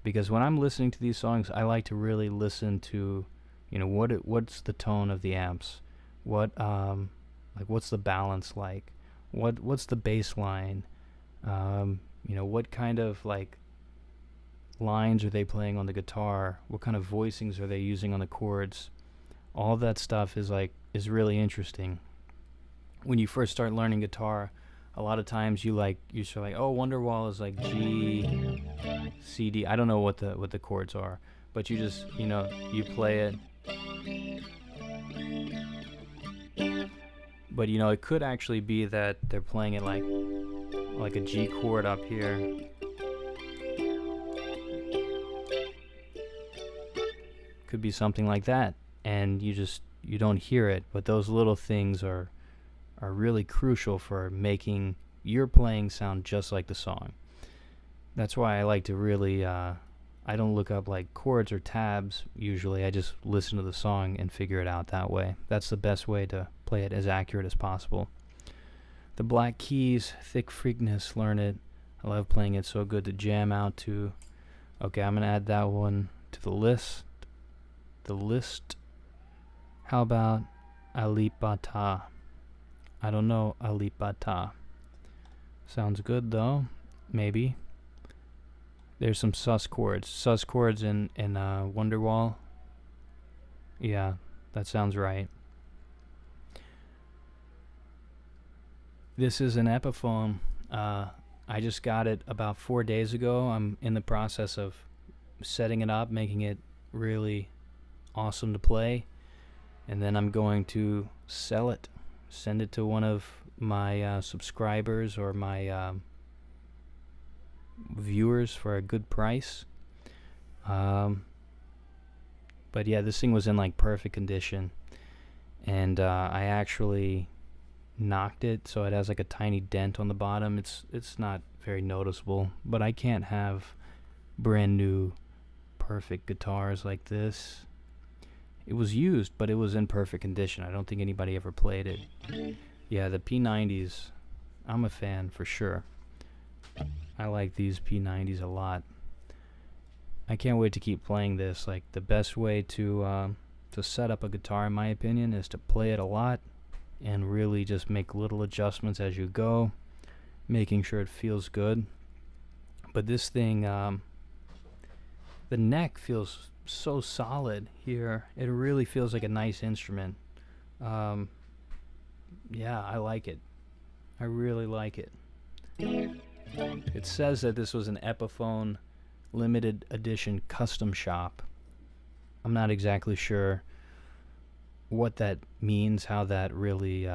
Because when I'm listening to these songs, I like to really listen to, what's the tone of the amps, what's the balance like, what's the bass line, what kind of like lines are they playing on the guitar, what kind of voicings are they using on the chords. All that stuff is really interesting. When you first start learning guitar, a lot of times you're like, oh, Wonderwall is like G, C, D. I don't know what the chords are, but you just, you play it. But it could actually be that they're playing it like a G chord up here. Could be something like that, and you don't hear it. But those little things are really crucial for making your playing sound just like the song. That's why I like to really, I don't look up like chords or tabs usually. I just listen to the song and figure it out that way. That's the best way to play it as accurate as possible. The Black Keys, Thick Freakness, Learn It. I love playing it. So good to jam out to. Okay, I'm gonna add that one to the list. How about Alipata? I don't know Alipata. Sounds good though. Maybe. There's some sus chords. Sus chords in Wonderwall. Yeah, that sounds right. This is an Epiphone. I just got it about 4 days ago. I'm in the process of setting it up, making it really awesome to play. And then I'm going to sell it. Send it to one of my subscribers or my viewers for a good price. But yeah, this thing was in like perfect condition, and I actually knocked it, so it has like a tiny dent on the bottom. It's not very noticeable, but I can't have brand new perfect guitars like this. It was used, but it was in perfect condition. I don't think anybody ever played it. Yeah, the P90s, I'm a fan for sure. I like these P90s a lot. I can't wait to keep playing this. Like, the best way to set up a guitar, in my opinion, is to play it a lot and really just make little adjustments as you go, making sure it feels good. But this thing, the neck feels so solid here. It really feels like a nice instrument. Yeah, I like it. I really like it. It says that this was an Epiphone limited edition custom shop. I'm not exactly sure what that means, how that really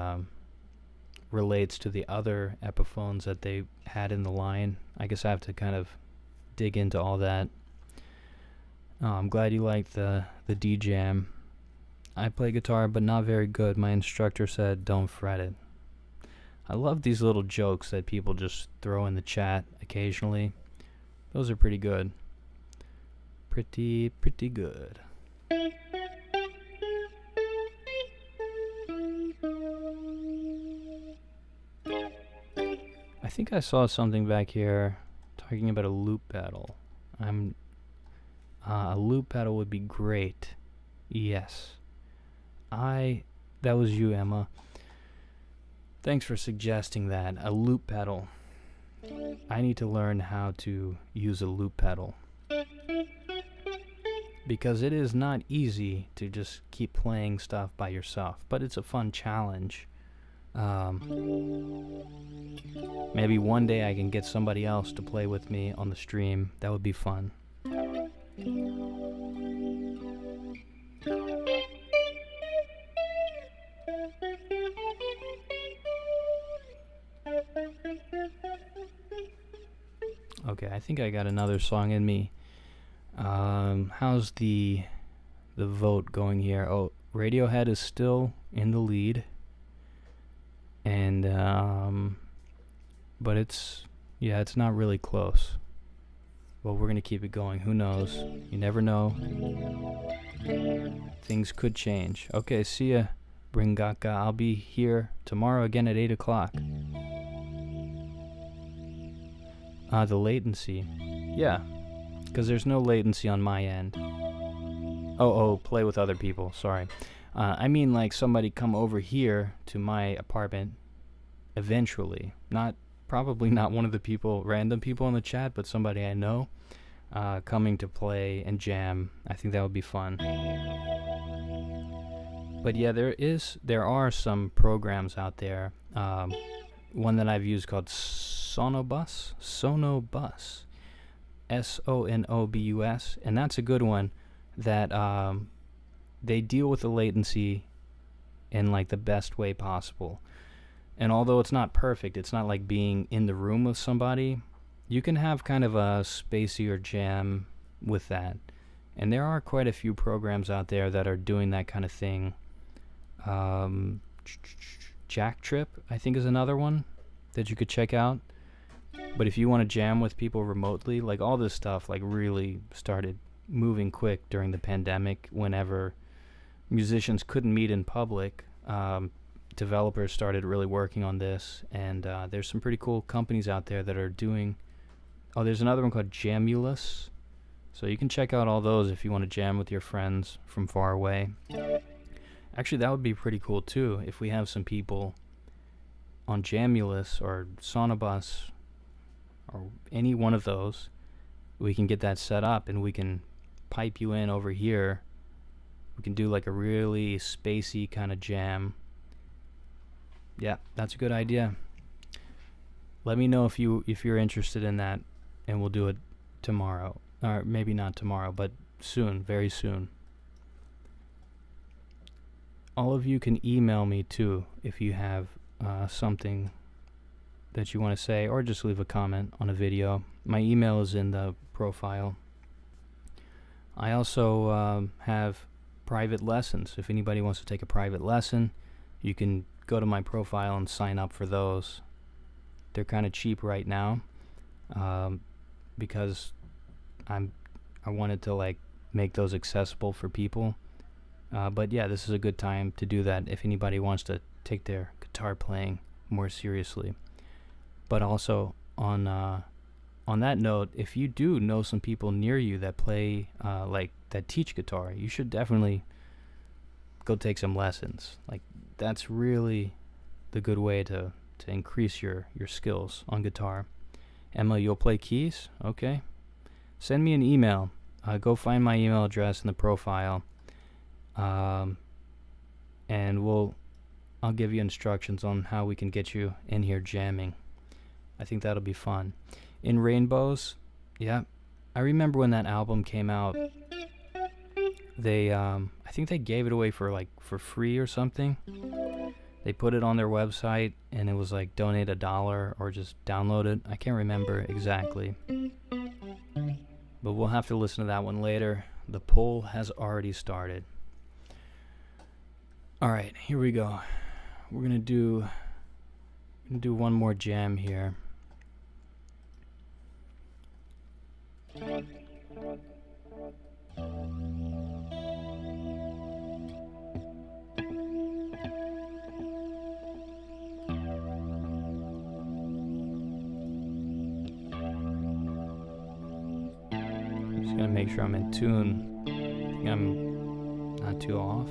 relates to the other Epiphones that they had in the line. I guess I have to kind of dig into all that. I'm glad you liked the D-Jam. I play guitar, but not very good. My instructor said don't fret it. I love these little jokes that people just throw in the chat occasionally. Those are pretty good. Pretty good. I think I saw something back here talking about a loop pedal. A loop pedal would be great. Yes. That was you, Emma. Thanks for suggesting that. A loop pedal. I need to learn how to use a loop pedal, because it is not easy to just keep playing stuff by yourself, but it's a fun challenge. Maybe one day I can get somebody else to play with me on the stream. That would be fun. Okay, I think I got another song in me. How's the vote going here? Oh, Radiohead is still in the lead, and but it's not really close. Well, we're gonna keep it going. Who knows? You never know. Things could change. Okay, see ya, Bringaka. I'll be here tomorrow again at 8 o'clock. The latency. Yeah, because there's no latency on my end. Oh, play with other people. Sorry. I mean, like, somebody come over here to my apartment eventually. Probably not one of the random people in the chat, but somebody I know coming to play and jam. I think that would be fun. But yeah, there are some programs out there. One that I've used called Sonobus, Sonobus, and that's a good one. That they deal with the latency in like the best way possible. And although it's not perfect, it's not like being in the room with somebody. You can have kind of a spacier jam with that. And there are quite a few programs out there that are doing that kind of thing. Jack Trip, I think, is another one that you could check out. But if you want to jam with people remotely, like, all this stuff like really started moving quick during the pandemic. Whenever musicians couldn't meet in public, developers started really working on this, and there's some pretty cool companies out there that are doing Oh, there's another one called Jamulus. So you can check out all those if you want to jam with your friends from far away. Actually, that would be pretty cool too if we have some people on Jamulus or Sonobus or any one of those. We can get that set up and we can pipe you in over here. We can do like a really spacey kind of jam. Yeah, that's a good idea. Let me know if you're interested in that, and we'll do it tomorrow. Or maybe not tomorrow, but soon, very soon. All of you can email me too if you have something that you want to say, or just leave a comment on a video. My email is in the profile. I also have private lessons. If anybody wants to take a private lesson, you can go to my profile and sign up for those. They're kind of cheap right now because I wanted to like make those accessible for people. But yeah, this is a good time to do that if anybody wants to take their guitar playing more seriously. But also on that note, if you do know some people near you that play like that teach guitar, you should definitely go take some lessons. Like that's really the good way to increase your skills on guitar. Emma, you'll play keys? Okay. Send me an email. Go find my email address in the profile. And I'll give you instructions on how we can get you in here jamming. I think that'll be fun. In Rainbows, yeah. I remember when that album came out, they I think they gave it away for free or something. They put it on their website and it was like donate $1 or just download it. I can't remember exactly. But we'll have to listen to that one later. The poll has already started. Alright, here we go. We're gonna do one more jam here. Just gonna make sure I'm in tune. I think I'm not too off.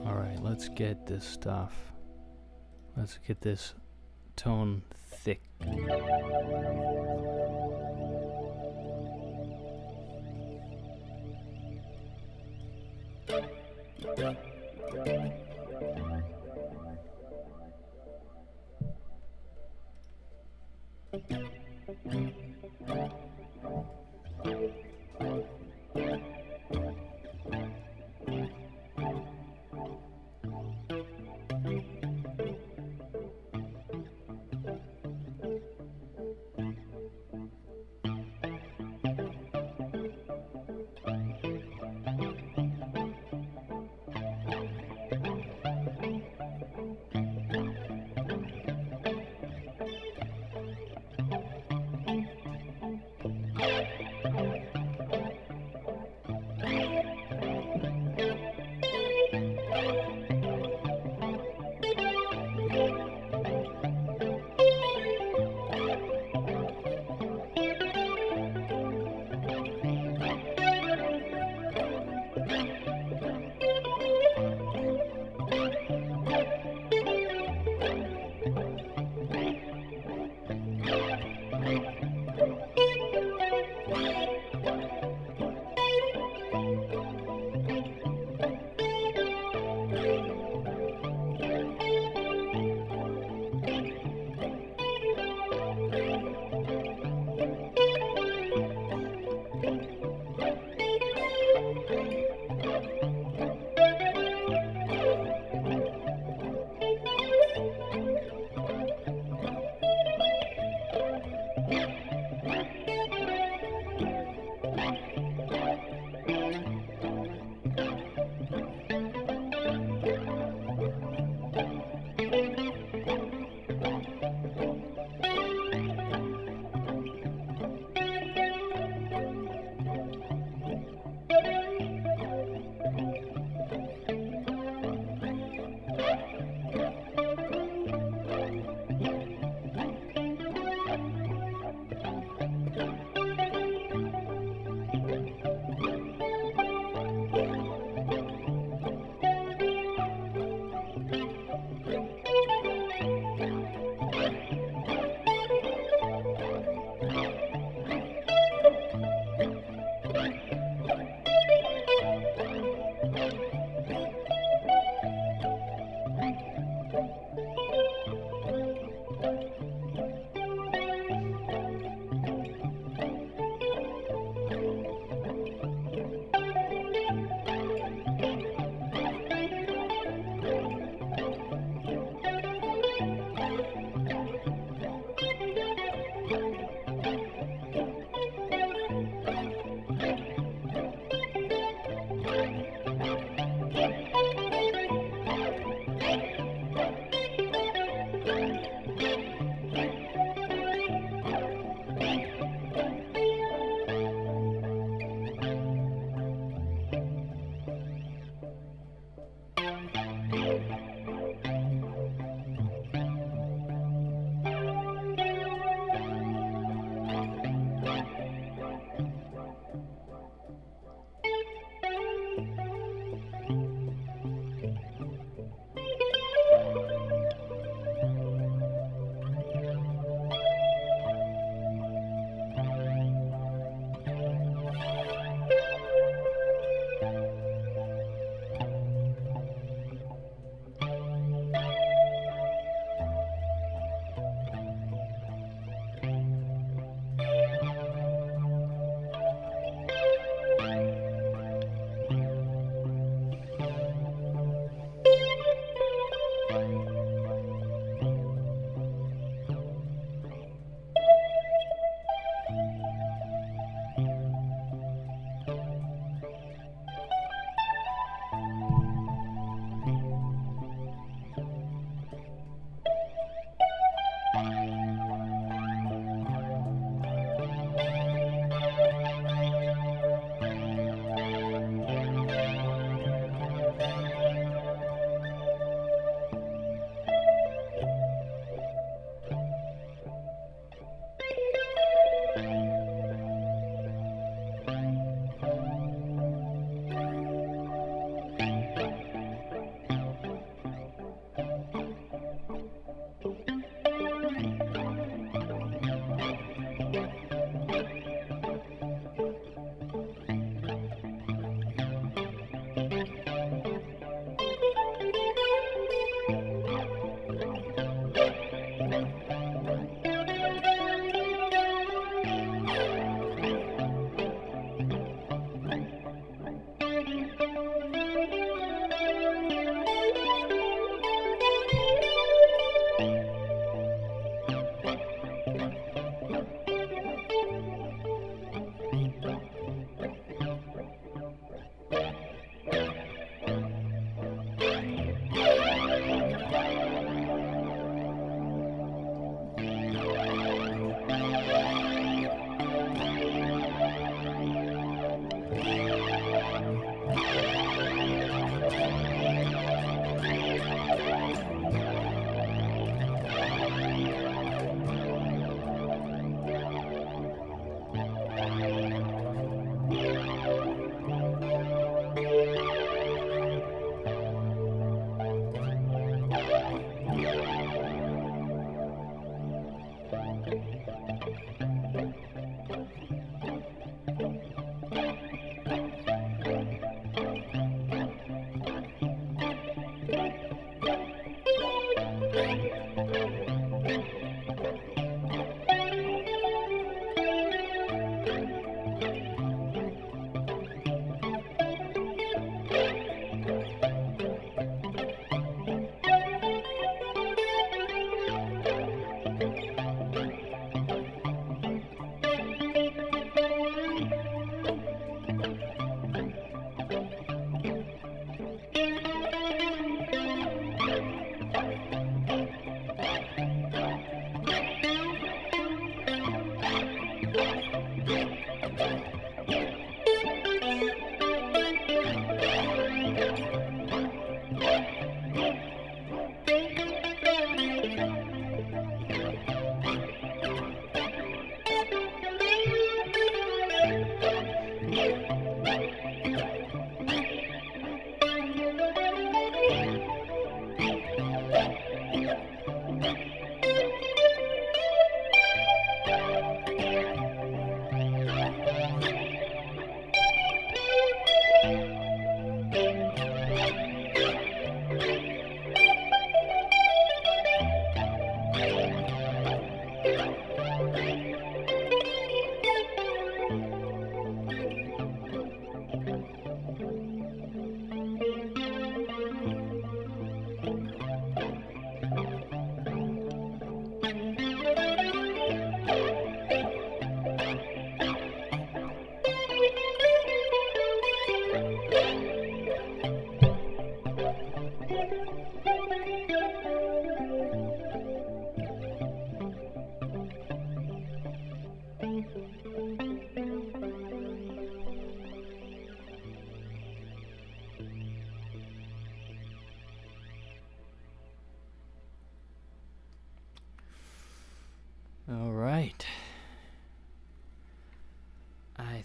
Alright, let's get this stuff. Let's get this tone thick.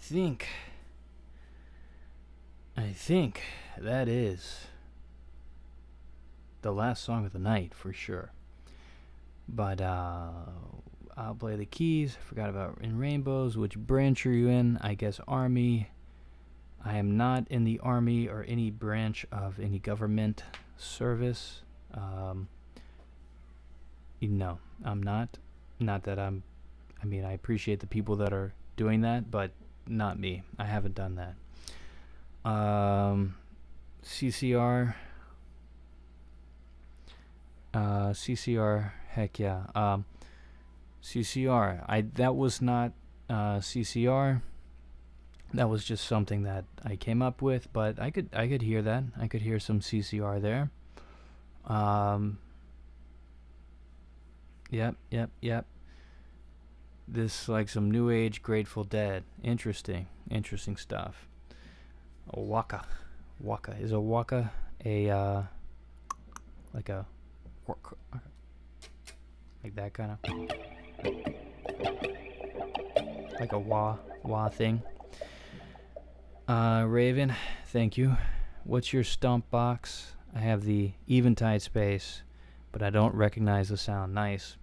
think that is the last song of the night for sure. But I'll play the keys. Forgot about In Rainbows. Which branch are you in? I guess Army. I am not in the Army or any branch of any government service. No, I'm not. Not that I mean, I appreciate the people that are doing that, but not me. I haven't done that. CCR. CCR, heck yeah. CCR. That was not CCR. That was just something that I came up with, but I could hear that. I could hear some CCR there. Yep. This like some new age Grateful Dead. Interesting stuff. A waka. Is a waka a like a like that kind of like a wah thing. Raven, thank you. What's your stomp box? I have the Eventide space, but I don't recognize the sound. Nice.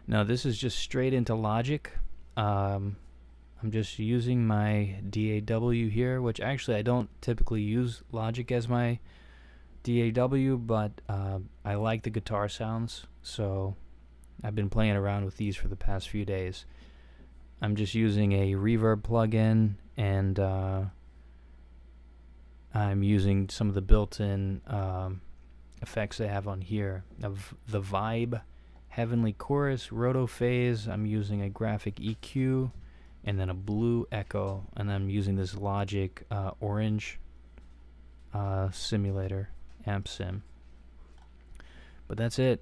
No, this is just straight into Logic. I'm just using my DAW here, which actually I don't typically use Logic as my DAW, but I like the guitar sounds, so I've been playing around with these for the past few days. I'm just using a reverb plugin, and I'm using some of the built-in effects they have on here. Of the Vibe, Heavenly Chorus, Roto Phase. I'm using a graphic EQ, and then a blue echo, and I'm using this Logic orange simulator, amp sim. But that's it.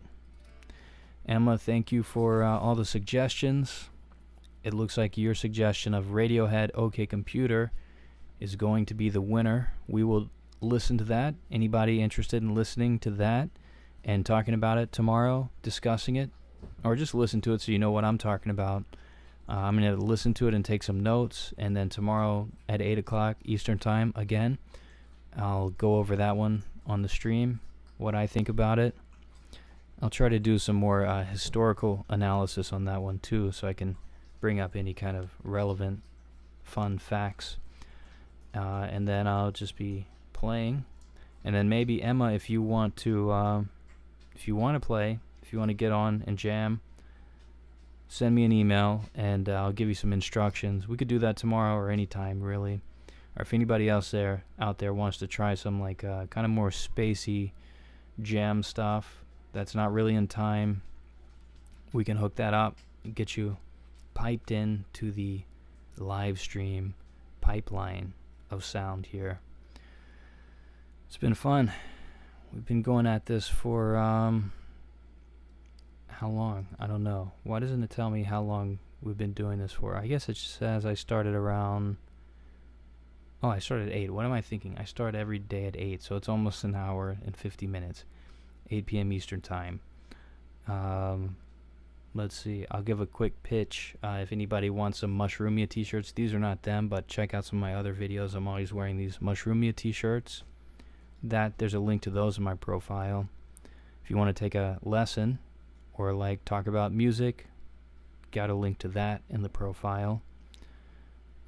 Emma, thank you for all the suggestions. It looks like your suggestion of Radiohead OK Computer is going to be the winner. We will listen to that. Anybody interested in listening to that and talking about it tomorrow, discussing it, or just listen to it so you know what I'm talking about. I'm going to listen to it and take some notes, and then tomorrow at 8 o'clock Eastern Time, again, I'll go over that one on the stream, what I think about it. I'll try to do some more historical analysis on that one too, so I can bring up any kind of relevant, fun facts. And then I'll just be playing. And then maybe Emma, if you want to play, if you want to get on and jam, send me an email and I'll give you some instructions. We could do that tomorrow or anytime, really. Or if anybody else out there wants to try some like kind of more spacey jam stuff that's not really in time, we can hook that up and get you piped in to the live stream pipeline of sound here. It's been fun. We've been going at this for how long? I don't know. Why doesn't it tell me how long we've been doing this for? I guess it says I started around... Oh, I started at 8. What am I thinking? I start every day at 8, so it's almost an hour and 50 minutes. 8 p.m. Eastern Time. Let's see. I'll give a quick pitch. If anybody wants some Mushroomia t-shirts, these are not them, but check out some of my other videos. I'm always wearing these Mushroomia t-shirts. There's a link to those in my profile. If you want to take a lesson or like talk about music, got a link to that in the profile.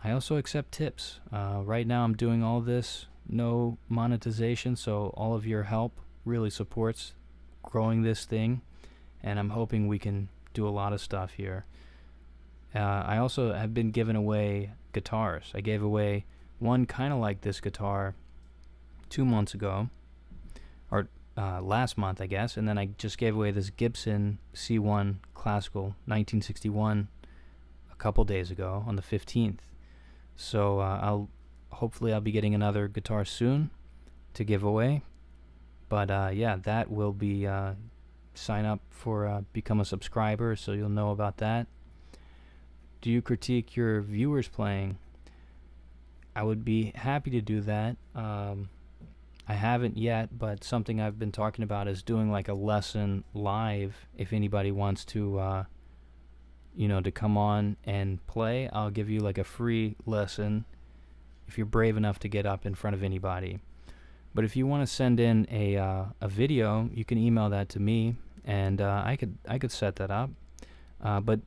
I also accept tips. Right now I'm doing all this, no monetization, so all of your help really supports growing this thing, and I'm hoping we can do a lot of stuff here. I also have been giving away guitars. I gave away one kind of like this guitar 2 months ago, or last month, I guess, and then I just gave away this Gibson C1 Classical 1961 a couple days ago on the 15th. So hopefully I'll be getting another guitar soon to give away. But yeah, that will be sign up for become a subscriber, so you'll know about that. Do you critique your viewers playing? I would be happy to do that. I haven't yet, but something I've been talking about is doing like a lesson live if anybody wants to to come on and play, I'll give you like a free lesson if you're brave enough to get up in front of anybody. But if you want to send in a video, you can email that to me, and I could set that up. But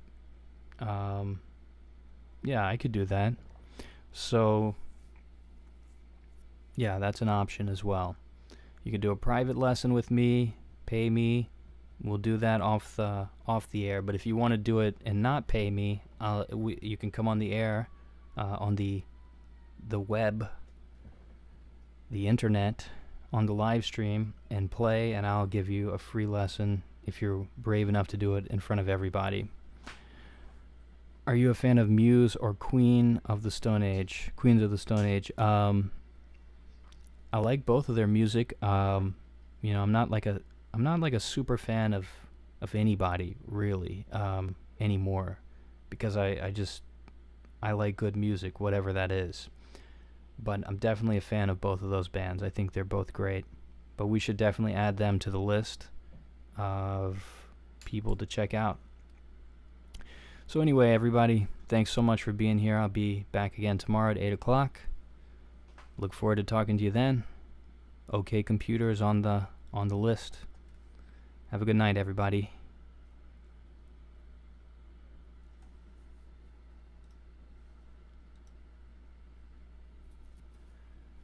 yeah, I could do that. So yeah, that's an option as well. You could do a private lesson with me, pay me. We'll do that off the air. But if you want to do it and not pay me, you can come on the air, on the web, the internet, on the live stream and play, and I'll give you a free lesson if you're brave enough to do it in front of everybody. Are you a fan of Muse or Queens of the Stone Age? I like both of their music. I'm not like a super fan of anybody really anymore, because I like good music, whatever that is. But I'm definitely a fan of both of those bands. I think they're both great. But we should definitely add them to the list of people to check out. So anyway, everybody, thanks so much for being here. I'll be back again tomorrow at 8 o'clock. Look forward to talking to you then. OK Computer is on the list. Have a good night, everybody.